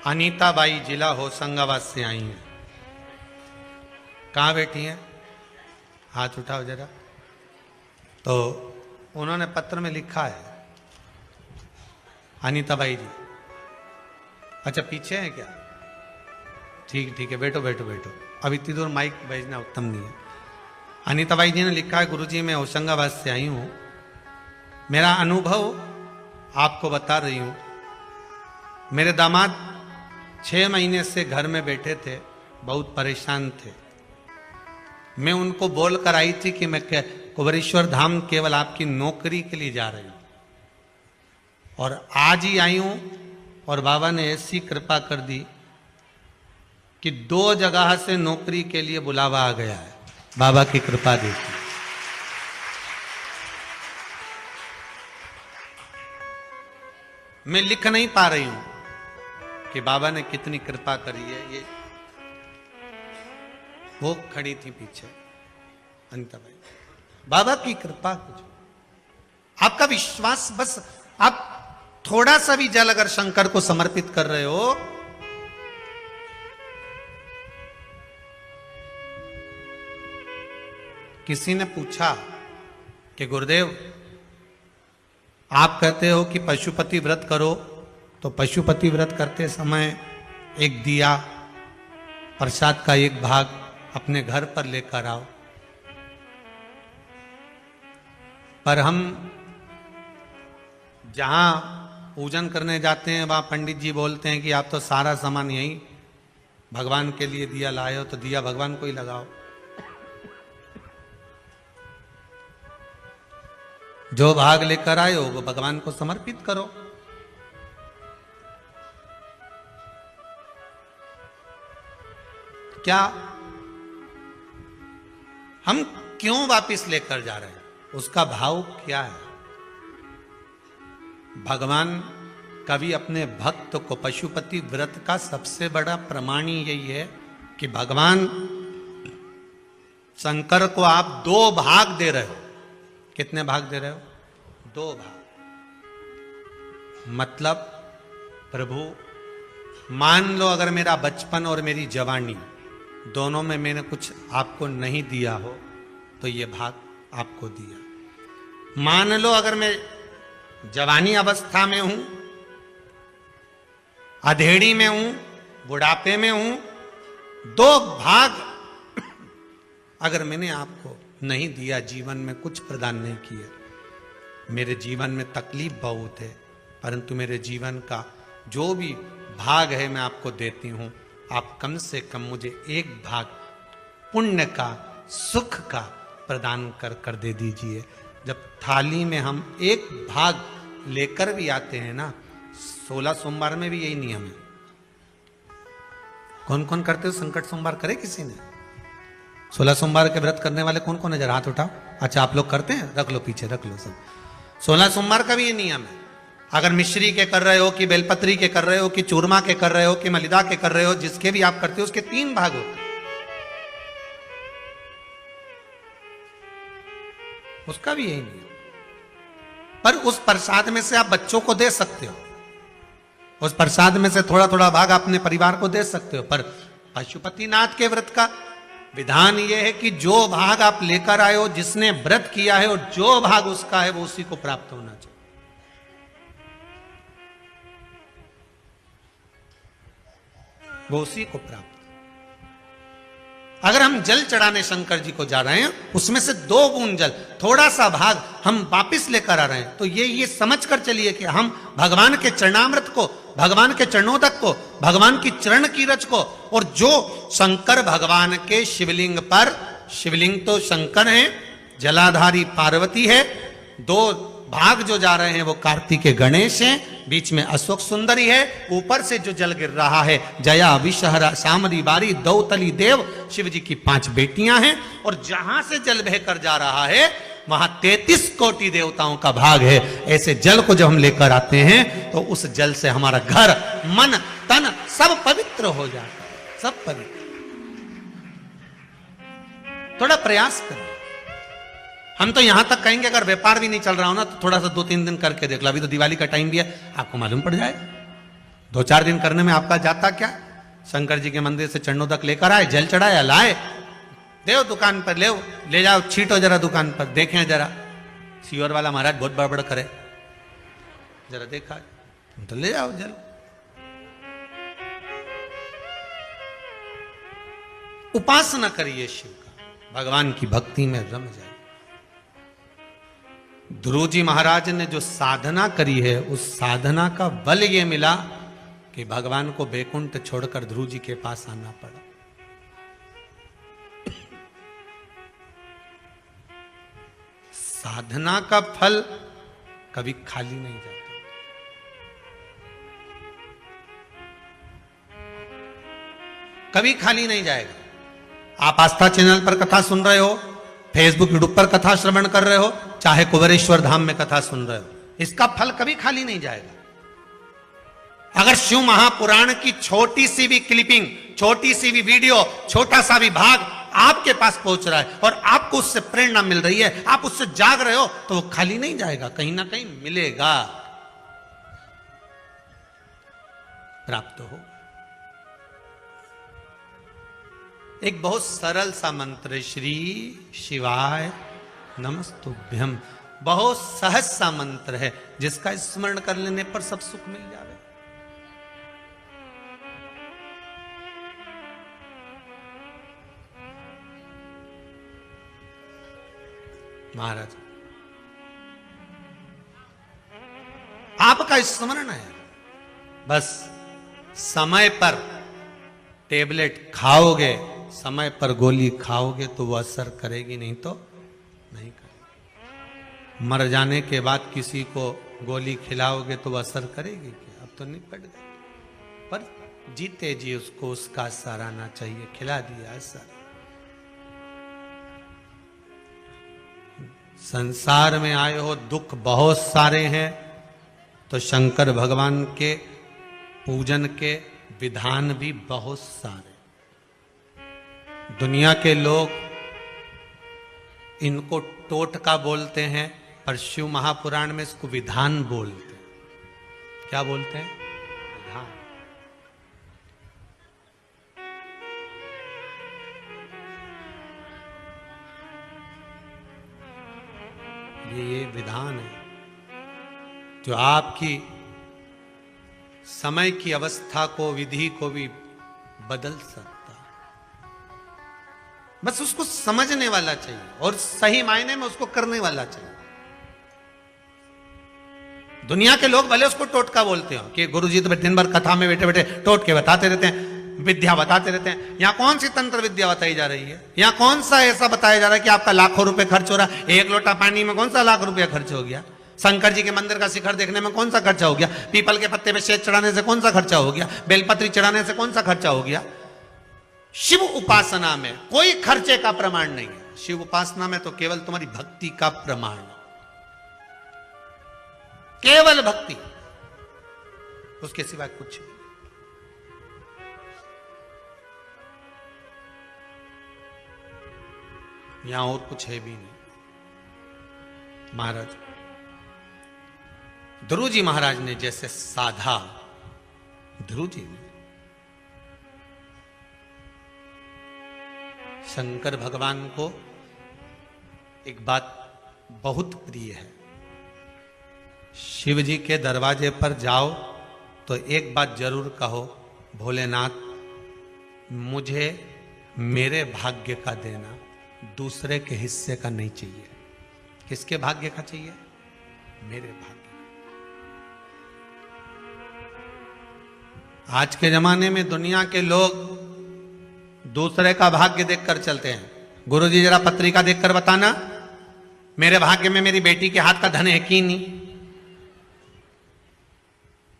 अनीता बाई जिला होशंगाबाद से आई हैं। कहाँ बैठी हैं? हाथ उठाओ जरा। तो उन्होंने पत्र में लिखा है, अनीता बाई जी। अच्छा पीछे है क्या? ठीक ठीक है, बैठो बैठो बैठो। अब इतनी दूर माइक भेजना उत्तम नहीं है। अनीता बाई जी ने लिखा है, गुरुजी मैं होशंगाबाद से आई हूँ, मेरा अनुभव आपको बता रही हूँ। मेरे दामाद 6 महीने से घर में बैठे थे, बहुत परेशान थे। मैं उनको बोल कर आई थी कि मैं कुबेरेश्वर धाम केवल आपकी नौकरी के लिए जा रही हूँ, और आज ही आई हूँ और बाबा ने ऐसी कृपा कर दी कि 2 जगह से नौकरी के लिए बुलावा आ गया है। बाबा की कृपा देखी। मैं लिख नहीं पा रही हूं कि बाबा ने कितनी कृपा करी है। ये वो खड़ी थी पीछे अनीता बाई। बाबा की कृपा कुछ, आपका विश्वास, बस आप थोड़ा सा भी जल अगर शंकर को समर्पित कर रहे हो, किसी ने पूछा कि गुरुदेव आप कहते हो कि पशुपति व्रत करो, तो पशुपति व्रत करते समय एक दिया, प्रसाद का एक भाग अपने घर पर लेकर आओ। पर हम जहां पूजन करने जाते हैं वहां पंडित जी बोलते हैं कि आप तो सारा सामान यहीं भगवान के लिए दिया लाए हो, तो दिया भगवान को ही लगाओ। जो भाग लेकर आए हो वो भगवान को समर्पित करो। क्या हम क्यों वापिस लेकर जा रहे हैं? उसका भाव क्या है? भगवान कभी अपने भक्त को, पशुपति व्रत का सबसे बड़ा प्रमाण ही यही है कि भगवान शंकर को आप 2 भाग दे रहे हो। कितने भाग दे रहे हो? 2 भाग। मतलब प्रभु मान लो अगर मेरा बचपन और मेरी जवानी दोनों में मैंने कुछ आपको नहीं दिया हो, तो ये भाग आपको दिया। मान लो अगर मैं जवानी अवस्था में हूं, अधेड़ी में हूं, बुढ़ापे में हूं, 2 भाग अगर मैंने आपको नहीं दिया, जीवन में कुछ प्रदान नहीं किया। मेरे जीवन में तकलीफ बहुत है, परंतु मेरे जीवन का जो भी भाग है मैं आपको देती हूं। आप कम से कम मुझे 1 भाग पुण्य का, सुख का प्रदान कर दे दीजिए। जब थाली में हम 1 भाग लेकर भी आते हैं ना, 16 सोमवार में भी यही नियम है। कौन कौन करते हो? संकट सोमवार करे किसी ने? 16 सोमवार के व्रत करने वाले कौन कौन है? जरा हाथ उठाओ। अच्छा आप लोग करते हैं? रख लो पीछे, रख लो सब। 16 सोमवार का भी ये नियम है। अगर मिश्री के कर रहे हो, कि बेलपत्री के कर रहे हो, कि चूरमा के कर रहे हो, कि मलिदा के कर रहे हो, जिसके भी आप करते हो उसके 3 भाग होते हैं। उसका भी यही नियम। पर उस प्रसाद में से आप बच्चों को दे सकते हो, उस प्रसाद में से थोड़ा थोड़ा भाग अपने परिवार को दे सकते हो। पर पशुपतिनाथ के व्रत का विधान यह है कि जो भाग आप लेकर आए हो, जिसने व्रत किया है, और जो भाग उसका है वो उसी को प्राप्त होना चाहिए। वो उसी को प्राप्त। अगर हम जल चढ़ाने शंकर जी को जा रहे हैं, उसमें से 2 बूंद जल, थोड़ा सा भाग हम वापिस लेकर आ रहे हैं, तो ये समझ कर चलिए कि हम भगवान के चरणामृत को, भगवान के चरणोदक को, भगवान की चरण की रज को, और जो शंकर भगवान के शिवलिंग पर, शिवलिंग तो शंकर है, जलाधारी पार्वती है, 2 भाग जो जा रहे हैं वो कार्तिकेय गणेश हैं, बीच में अशोक सुंदरी है, ऊपर से जो जल गिर रहा है जया विषहरा सामरी बारी दौतली देव, शिव जी की 5 बेटियां हैं, और जहां से जल बहकर जा रहा है वहां 33 कोटि देवताओं का भाग है। ऐसे जल को जब हम लेकर आते हैं तो उस जल से हमारा घर, मन, तन सब पवित्र हो जाता है, सब पवित्र। थोड़ा प्रयास करें। हम तो यहां तक कहेंगे अगर व्यापार भी नहीं चल रहा हो ना, तो थोड़ा सा 2-3 दिन करके देख लो। अभी तो दिवाली का टाइम भी है, आपको मालूम पड़ जाएगा। 2-4 दिन करने में आपका जाता क्या? शंकर जी के मंदिर से चरणों तक लेकर आए, जल चढ़ाया, लाए, देव दुकान पर ले जाओ, छीटो जरा दुकान पर, देखें जरा सीवर वाला महाराज बहुत बड़बड़ करे, जरा देखा तो ले जाओ जल। उपासना करिए शिव का, भगवान की भक्ति में रम जाए। ध्रुव जी महाराज ने जो साधना करी है, उस साधना का बल ये मिला कि भगवान को बैकुंठ छोड़कर ध्रुव जी के पास आना पड़ा। साधना का फल कभी खाली नहीं जाता। कभी खाली नहीं जाएगा। आप आस्था चैनल पर कथा सुन रहे हो, फेसबुक यूट्यूब पर कथा श्रवण कर रहे हो, चाहे कुबेरेश्वर धाम में कथा सुन रहे हो, इसका फल कभी खाली नहीं जाएगा। अगर शिव महापुराण की छोटी सी भी क्लिपिंग, छोटी सी भी वीडियो, छोटा सा भी भाग आपके पास पहुंच रहा है और आपको उससे प्रेरणा मिल रही है, आप उससे जाग रहे हो, तो वो खाली नहीं जाएगा, कहीं ना कहीं मिलेगा, प्राप्त हो। एक बहुत सरल सा मंत्र, श्री शिवाय नमस्तुभ्यम, बहुत सहज सा मंत्र है, जिसका स्मरण कर लेने पर सब सुख मिल जावे। महाराज आपका स्मरण है, बस समय पर टेबलेट खाओगे, समय पर गोली खाओगे तो वो असर करेगी, नहीं तो नहीं करेगी। मर जाने के बाद किसी को गोली खिलाओगे तो वो असर करेगी क्या? अब तो निपट गए, पर जीते जी उसको उसका असर आना चाहिए, खिला दिया असर। संसार में आए हो, दुख बहुत सारे हैं, तो शंकर भगवान के पूजन के विधान भी बहुत सारे। दुनिया के लोग इनको टोटका बोलते हैं, पर शिव महापुराण में इसको विधान बोलते हैं। क्या बोलते हैं? विधान। ये विधान है जो आपकी समय की अवस्था को, विधि को भी बदल सकता है। बस उसको समझने वाला चाहिए और सही मायने में उसको करने वाला चाहिए। दुनिया के लोग भले उसको टोटका बोलते हो कि गुरुजी तो दिन भर कथा में बैठे बैठे टोटके बताते रहते हैं, विद्या बताते रहते हैं। यहां कौन सी तंत्र विद्या बताई जा रही है? यहां कौन सा ऐसा बताया जा रहा है कि आपका लाखों रुपए खर्च हो रहा है? एक लोटा पानी में कौन सा लाख रुपया खर्च हो गया? शंकर जी के मंदिर का शिखर देखने में कौन सा खर्चा हो गया? पीपल के पत्ते पे शेष चढ़ाने से कौन सा खर्चा हो गया? बेलपत्री चढ़ाने से कौन सा खर्चा हो गया? शिव उपासना में कोई खर्चे का प्रमाण नहीं है। शिव उपासना में तो केवल तुम्हारी भक्ति का प्रमाण है, केवल भक्ति, उसके सिवा कुछ नहीं। यहां और कुछ है भी नहीं। महाराज ध्रुव जी महाराज ने जैसे साधा, ध्रुव जी ने शंकर भगवान को एक बात बहुत प्रिय है। शिव जी के दरवाजे पर जाओ तो एक बात जरूर कहो, भोलेनाथ मुझे मेरे भाग्य का देना, दूसरे के हिस्से का नहीं चाहिए। किसके भाग्य का चाहिए? मेरे भाग्य। आज के जमाने में दुनिया के लोग दूसरे का भाग्य देखकर चलते हैं। गुरुजी जरा पत्रिका देखकर बताना, मेरे भाग्य में मेरी बेटी के हाथ का धन है कि नहीं?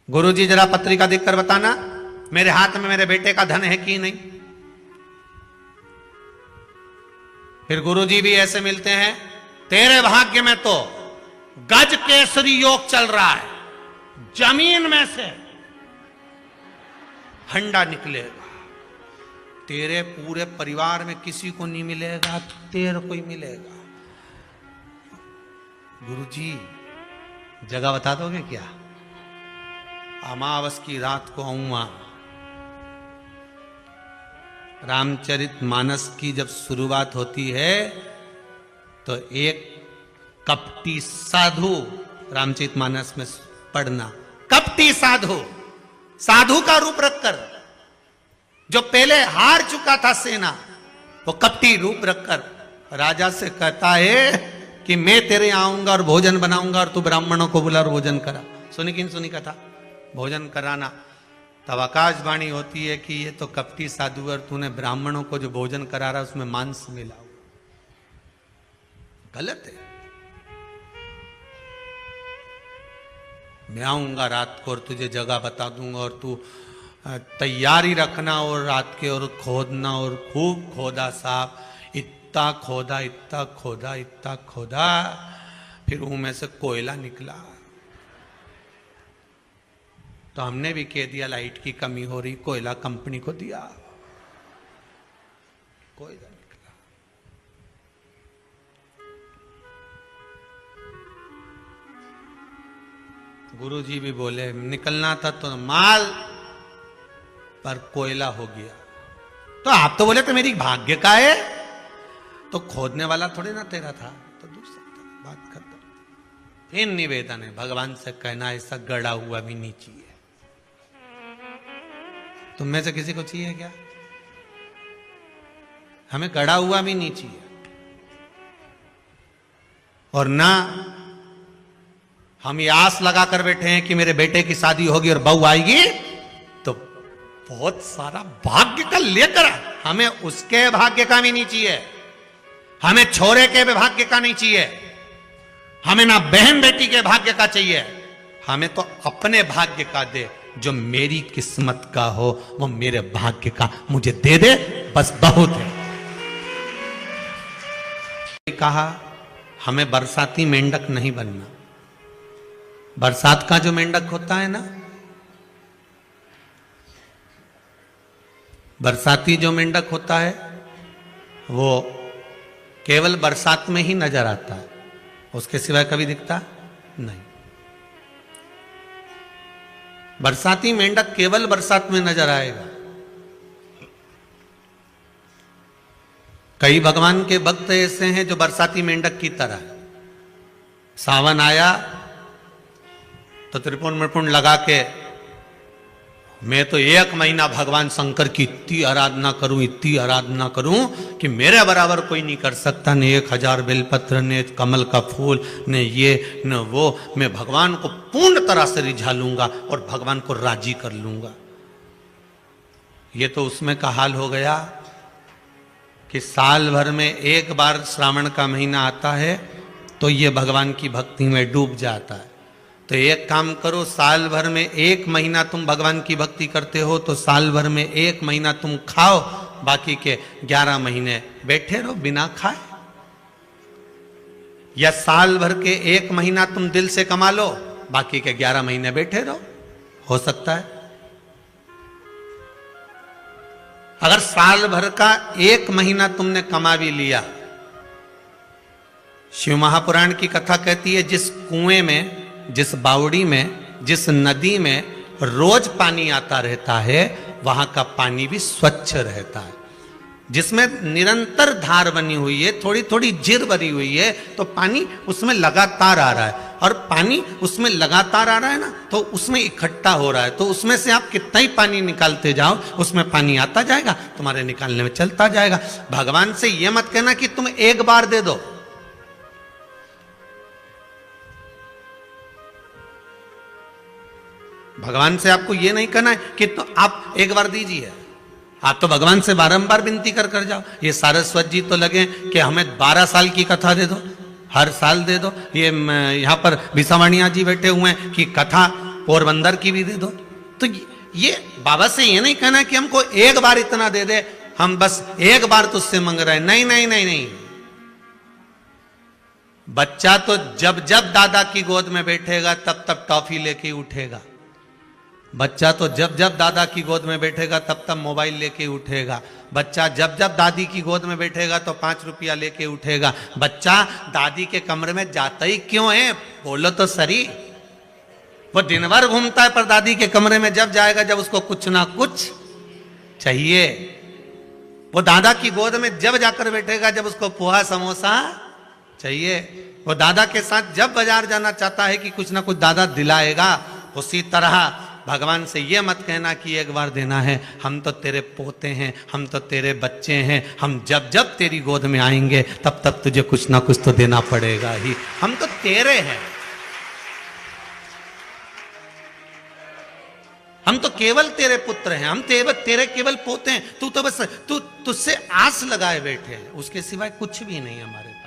गुरुजी जरा पत्रिका देखकर बताना, मेरे हाथ में मेरे बेटे का धन है कि नहीं? फिर गुरुजी भी ऐसे मिलते हैं, तेरे भाग्य में तो गज केसरी योग चल रहा है, जमीन में से हंडा निकलेगा, तेरे पूरे परिवार में किसी को नहीं मिलेगा, तेरे को ही मिलेगा। गुरुजी जगह बता दोगे क्या? अमावस की रात को आऊंगा। रामचरित मानस की जब शुरुआत होती है तो एक कपटी साधु रामचरित मानस में पढ़ना। कपटी साधु, साधु का रूप रखकर, जो पहले हार चुका था सेना, वो कपटी रूप रखकर राजा से कहता है कि मैं तेरे आऊंगा और भोजन बनाऊंगा और तू ब्राह्मणों को बुला और भोजन करा। सुनी कि नहीं सुनी कथा? भोजन कराना। तब आकाशवाणी होती है कि ये तो कपटी साधु और तूने ब्राह्मणों को जो भोजन करा रहा उसमें मांस मिला हुआ। गलत है। मैं आऊंगा रात को और तुझे जगह बता दूंगा और तू तैयारी रखना और रात के और खोदना। और खूब खोदा साहब, इतना खोदा इतना खोदा इतना खोदा, फिर उनमें से कोयला निकला। तो हमने भी कह दिया लाइट की कमी हो रही, कोयला कंपनी को दिया, कोयला निकला। गुरुजी भी बोले निकलना था तो माल, पर कोयला हो गया। तो आप तो बोले तो मेरी भाग्य का है, तो खोदने वाला थोड़े ना तेरा था, तो दूसरा था, बात खत्म। फिर निवेदन है भगवान से कहना ऐसा गड़ा हुआ भी नहीं चाहिए। तुम में से किसी को चाहिए क्या? हमें गड़ा हुआ भी नहीं चाहिए। और ना हम ये आस लगा कर बैठे हैं कि मेरे बेटे की शादी होगी और बहू आएगी तो बहुत सारा भाग्य का लेकर, हमें उसके भाग्य का भी नहीं चाहिए, हमें छोरे के भी भाग्य का नहीं चाहिए, हमें ना बहन बेटी के भाग्य का चाहिए, हमें तो अपने भाग्य का दे। जो मेरी किस्मत का हो वो मेरे भाग्य का मुझे दे दे, बस बहुत है। कहा हमें बरसाती मेंढक नहीं बनना। बरसात का जो मेंढक होता है ना, बरसाती जो मेंढक होता है वो केवल बरसात में ही नजर आता है, उसके सिवाय कभी दिखता नहीं। बरसाती मेंढक केवल बरसात में नजर आएगा। कई भगवान के भक्त ऐसे हैं जो बरसाती मेंढक की तरह, सावन आया तो त्रिपुण मृपुण लगा के मैं तो 1 महीना भगवान शंकर की इतनी आराधना करूं, इतनी आराधना करूं कि मेरे बराबर कोई नहीं कर सकता। ने 1000 बेलपत्र, ने कमल का फूल, ने ये न वो, मैं भगवान को पूर्ण तरह से रिझा लूंगा और भगवान को राजी कर लूंगा। ये तो उसमें का हाल हो गया कि साल भर में एक बार श्रावण का महीना आता है तो ये भगवान की भक्ति में डूब जाता है। तो एक काम करो, साल भर में 1 महीना तुम भगवान की भक्ति करते हो तो साल भर में 1 महीना तुम खाओ, बाकी के 11 महीने बैठे रहो बिना खाए। या साल भर के 1 महीना तुम दिल से कमा लो, बाकी के 11 महीने बैठे रहो, हो सकता है। अगर साल भर का 1 महीना तुमने कमा भी लिया, शिव महापुराण की कथा कहती है जिस कुएं में, जिस बावड़ी में, जिस नदी में रोज पानी आता रहता है वहां का पानी भी स्वच्छ रहता है। जिसमें निरंतर धार बनी हुई है, थोड़ी थोड़ी जिर बनी हुई है, तो पानी उसमें लगातार आ रहा है। और पानी उसमें लगातार आ रहा है ना, तो उसमें इकट्ठा हो रहा है। तो उसमें से आप कितना ही पानी निकालते जाओ, उसमें पानी आता जाएगा, तुम्हारे निकालने में चलता जाएगा। भगवान से यह मत कहना कि तुम एक बार दे दो। भगवान से आपको यह नहीं कहना है कि तो आप एक बार दीजिए। आप तो भगवान से बारंबार विनती कर कर जाओ। ये सारस्वत जी तो लगे कि हमें 12 साल की कथा दे दो, हर साल दे दो। ये यहाँ पर बिसावाणिया जी बैठे हुए हैं कि कथा पोरबंदर की भी दे दो। तो ये बाबा से ये नहीं कहना कि हमको एक बार इतना दे दे, हम बस एक बार तुझसे मांग रहे हैं। नहीं नहीं नहीं नहीं। बच्चा तो जब जब दादा की गोद में बैठेगा तब तब टॉफी लेके उठेगा। बच्चा तो जब जब दादा की गोद में बैठेगा तब तब मोबाइल लेके उठेगा। बच्चा जब जब दादी की गोद में बैठेगा तो 5 रुपया लेके उठेगा। बच्चा दादी के कमरे में जाता ही क्यों है, बोलो तो सरी। वो दिन भर घूमता है पर दादी के कमरे में जब जाएगा जब उसको कुछ ना कुछ चाहिए। वो दादा की गोद में जब जाकर बैठेगा जब उसको पोहा समोसा चाहिए। वो दादा के साथ जब बाजार जाना चाहता है कि कुछ ना कुछ दादा दिलाएगा। उसी तरह भगवान से ये मत कहना कि एक बार देना है, हम तो तेरे पोते हैं, हम तो तेरे बच्चे हैं, हम जब जब तेरी गोद में आएंगे तब तब तुझे कुछ ना कुछ तो देना पड़ेगा ही, हम तो तेरे हैं, हम तो केवल तेरे पुत्र हैं, हम तेरे केवल पोते हैं। तू तो बस तू तुझसे आस लगाए बैठे हैं, उसके सिवाय कुछ भी नहीं हमारे पास।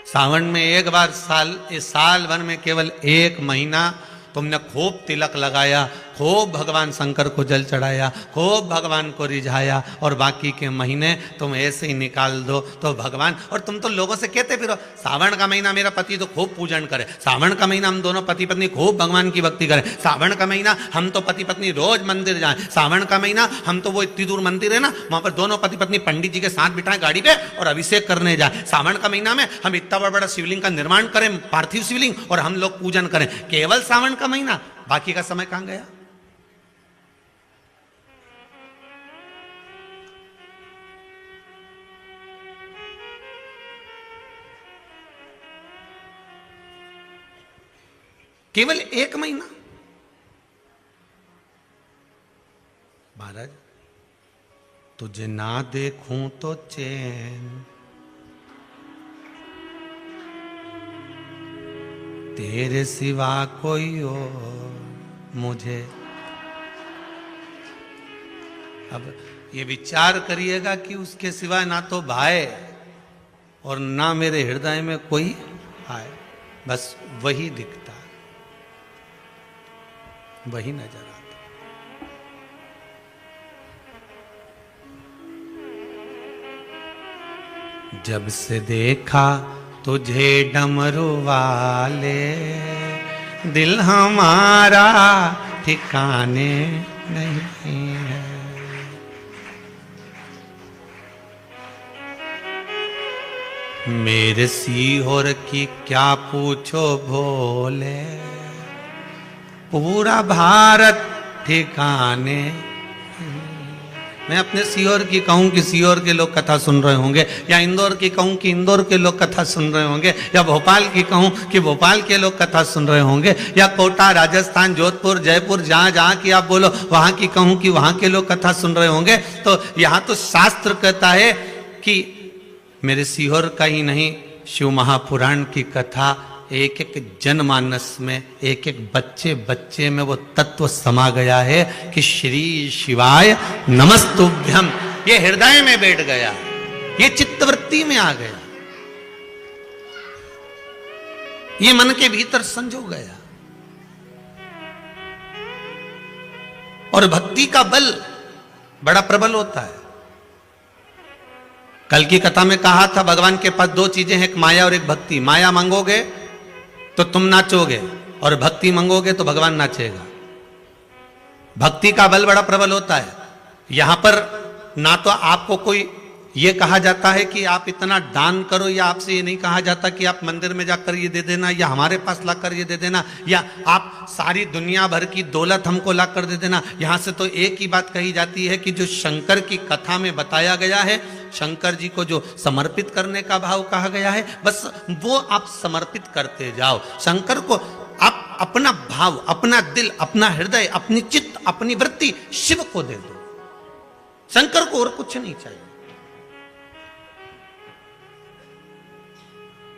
सावन में एक बार साल भर में केवल एक महीना तुमने खूब तिलक लगाया, खूब भगवान शंकर को जल चढ़ाया, खूब भगवान को रिझाया, और बाकी के महीने तुम ऐसे ही निकाल दो तो भगवान। और तुम तो लोगों से कहते फिरो सावन का महीना मेरा पति तो खूब पूजन करे, सावन का महीना हम दोनों पति पत्नी खूब भगवान की भक्ति करें, सावन का महीना हम तो पति पत्नी रोज मंदिर जाएं, सावन का महीना हम तो वो इतनी दूर मंदिर है ना वहां पर दोनों पति पत्नी पंडित जी के साथ बिठाएं गाड़ी पे और अभिषेक करने जाए, सावन का महीना में हम इतना बड़ा बड़ा शिवलिंग का निर्माण करें, पार्थिव शिवलिंग, और हम लोग पूजन करें। केवल सावन का महीना, बाकी का समय कहां गया? केवल एक महीना। महाराज तुझे ना देखूं तो चैन, तेरे सिवा कोई और मुझे। अब ये विचार करिएगा कि उसके सिवा ना तो भाई और ना मेरे हृदय में कोई आए, बस वही दिखता, वही नजर आता। जब से देखा तुझे डमरू वाले, दिल हमारा ठिकाने नहीं है। मेरे सीहोर की क्या पूछो भोले, पूरा भारत ठिकाने। मैं अपने सीहोर की कहूं कि सीहोर के लोग कथा सुन रहे होंगे, या इंदौर की कहूं कि इंदौर के लोग कथा सुन रहे होंगे, या भोपाल की कहूं कि भोपाल के लोग कथा सुन रहे होंगे, या कोटा, राजस्थान, जोधपुर, जयपुर, जहां जहां की आप बोलो वहां की कहूं कि वहां के लोग कथा सुन रहे होंगे। तो यहां तो शास्त्र कहता है कि मेरे सीहोर का ही नहीं, शिव महापुराण की कथा एक एक जनमानस में, एक एक बच्चे बच्चे में वो तत्व समा गया है कि श्री शिवाय नमस्तुभ्यम, ये हृदय में बैठ गया, ये चित्तवृत्ति में आ गया, ये मन के भीतर संजो गया। और भक्ति का बल बड़ा प्रबल होता है। कल की कथा में कहा था भगवान के पास दो चीजें हैं, एक माया और एक भक्ति। माया मांगोगे तो तुम नाचोगे, और भक्ति मांगोगे तो भगवान नाचेगा। भक्ति का बल बड़ा प्रबल होता है। यहां पर ना तो आपको कोई ये कहा जाता है कि आप इतना दान करो, या आपसे ये नहीं कहा जाता कि आप मंदिर में जाकर ये दे देना, या हमारे पास लाकर ये दे देना, या आप सारी दुनिया भर की दौलत हमको लाकर दे देना। यहां से तो एक ही बात कही जाती है कि जो शंकर की कथा में बताया गया है, शंकर जी को जो समर्पित करने का भाव कहा गया है, बस वो आप समर्पित करते जाओ। शंकर को आप अपना भाव, अपना दिल, अपना हृदय, अपनी चित्त, अपनी वृत्ति शिव को दे दो। शंकर को और कुछ नहीं चाहिए।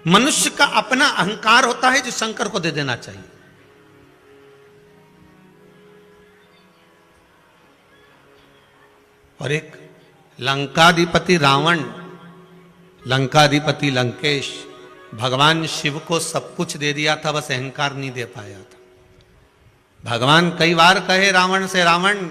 मनुष्य का अपना अहंकार होता है जो शंकर को दे देना चाहिए। और एक लंकाधिपति रावण, लंकाधिपति लंकेश, भगवान शिव को सब कुछ दे दिया था, बस अहंकार नहीं दे पाया था। भगवान कई बार कहे रावण से, रावण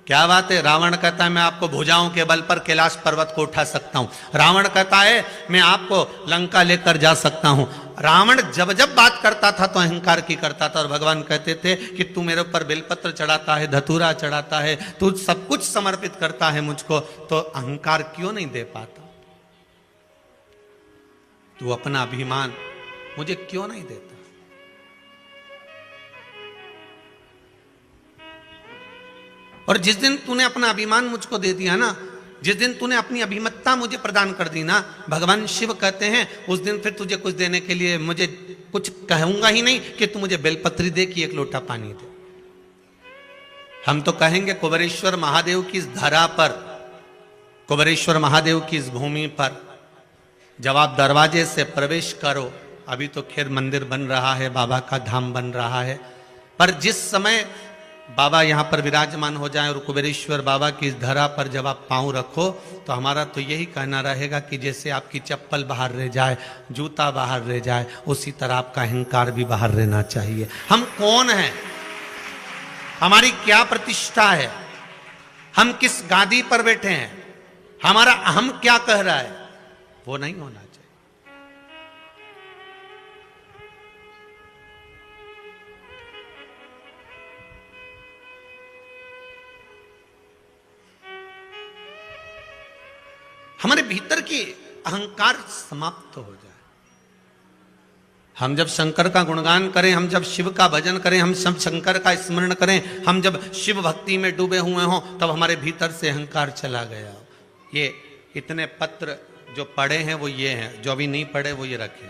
क्या बात है? रावण कहता है मैं आपको भुजाओं के बल पर कैलाश पर्वत को उठा सकता हूं। रावण कहता है मैं आपको लंका लेकर जा सकता हूं। रावण जब जब बात करता था तो अहंकार की करता था, और भगवान कहते थे कि तू मेरे ऊपर बेलपत्र चढ़ाता है, धतूरा चढ़ाता है, तू सब कुछ समर्पित करता है मुझको, तो अहंकार क्यों नहीं दे पाता? तू अपना अभिमान मुझे क्यों नहीं देता? और जिस दिन तूने अपना अभिमान मुझको दे दिया ना, जिस दिन तूने अपनी अभिमतता मुझे प्रदान कर दी ना, भगवान शिव कहते हैं उस दिन फिर तुझे कुछ देने के लिए मुझे कुछ कहूंगा ही नहीं कि तू मुझे बेलपत्री दे कि एक लोटा पानी दे। हम तो कहेंगे कुबेरेश्वर महादेव की इस धरा पर, कुबेरेश्वर महादेव की इस भूमि पर जब आप दरवाजे से प्रवेश करो, अभी तो खैर मंदिर बन रहा है, बाबा का धाम बन रहा है, पर जिस समय बाबा यहाँ पर विराजमान हो जाए और कुबेरेश्वर बाबा की इस धरा पर जब आप पांव रखो, तो हमारा तो यही कहना रहेगा कि जैसे आपकी चप्पल बाहर रह जाए, जूता बाहर रह जाए, उसी तरह आपका अहंकार भी बाहर रहना चाहिए। हम कौन हैं, हमारी क्या प्रतिष्ठा है, हम किस गादी पर बैठे हैं, हमारा अहम क्या कह रहा है, वो नहीं होना चाहिए। हमारे भीतर की अहंकार समाप्त हो जाए। हम जब शंकर का गुणगान करें, हम जब शिव का भजन करें, हम सब शंकर का स्मरण करें, हम जब शिव भक्ति में डूबे हुए हों, तब हमारे भीतर से अहंकार चला गया। ये इतने पत्र जो पढ़े हैं वो ये हैं, जो अभी नहीं पढ़े वो ये रखें।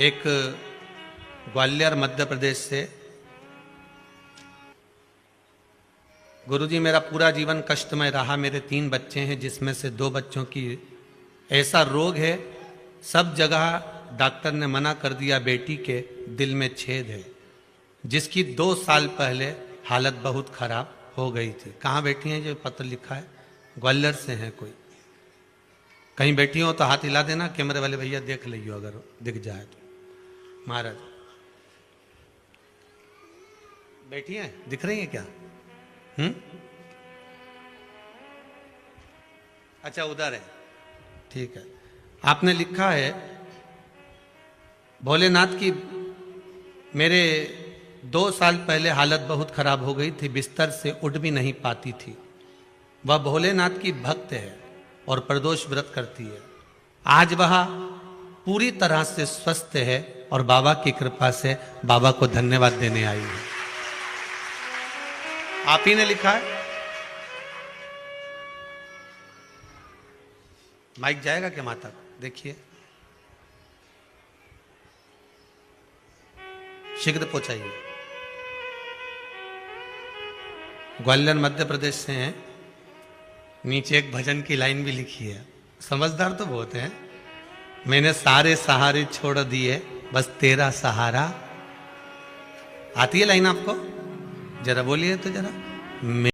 एक ग्वालियर मध्य प्रदेश से, गुरुजी मेरा पूरा जीवन कष्टमय रहा, मेरे 3 बच्चे हैं जिसमें से 2 बच्चों की ऐसा रोग है, सब जगह डॉक्टर ने मना कर दिया, बेटी के दिल में छेद है, जिसकी 2 साल पहले हालत बहुत खराब हो गई थी। कहाँ बैठी हैं जो पत्र लिखा है? ग्वालियर से हैं कोई, कहीं बैठी हो तो हाथ हिला देना, कैमरे वाले भैया देख लियो अगर दिख जाए तो। महाराज बैठी हैं, दिख रही हैं क्या? अच्छा उधर है, ठीक है। आपने लिखा है, भोलेनाथ की मेरे 2 साल पहले हालत बहुत खराब हो गई थी, बिस्तर से उठ भी नहीं पाती थी। वह भोलेनाथ की भक्त है और प्रदोष व्रत करती है। आज वह पूरी तरह से स्वस्थ है और बाबा की कृपा से बाबा को धन्यवाद देने आई है। आप ही ने लिखा है। माइक जाएगा क्या माता? देखिए, शीघ्र पहुंचाइए। ग्वालियर मध्य प्रदेश से हैं। नीचे एक भजन की लाइन भी लिखी है, समझदार तो बहुत है। मैंने सारे सहारे छोड़ दिए, बस तेरा सहारा। आती है लाइन आपको? जरा बोलिए तो जरा।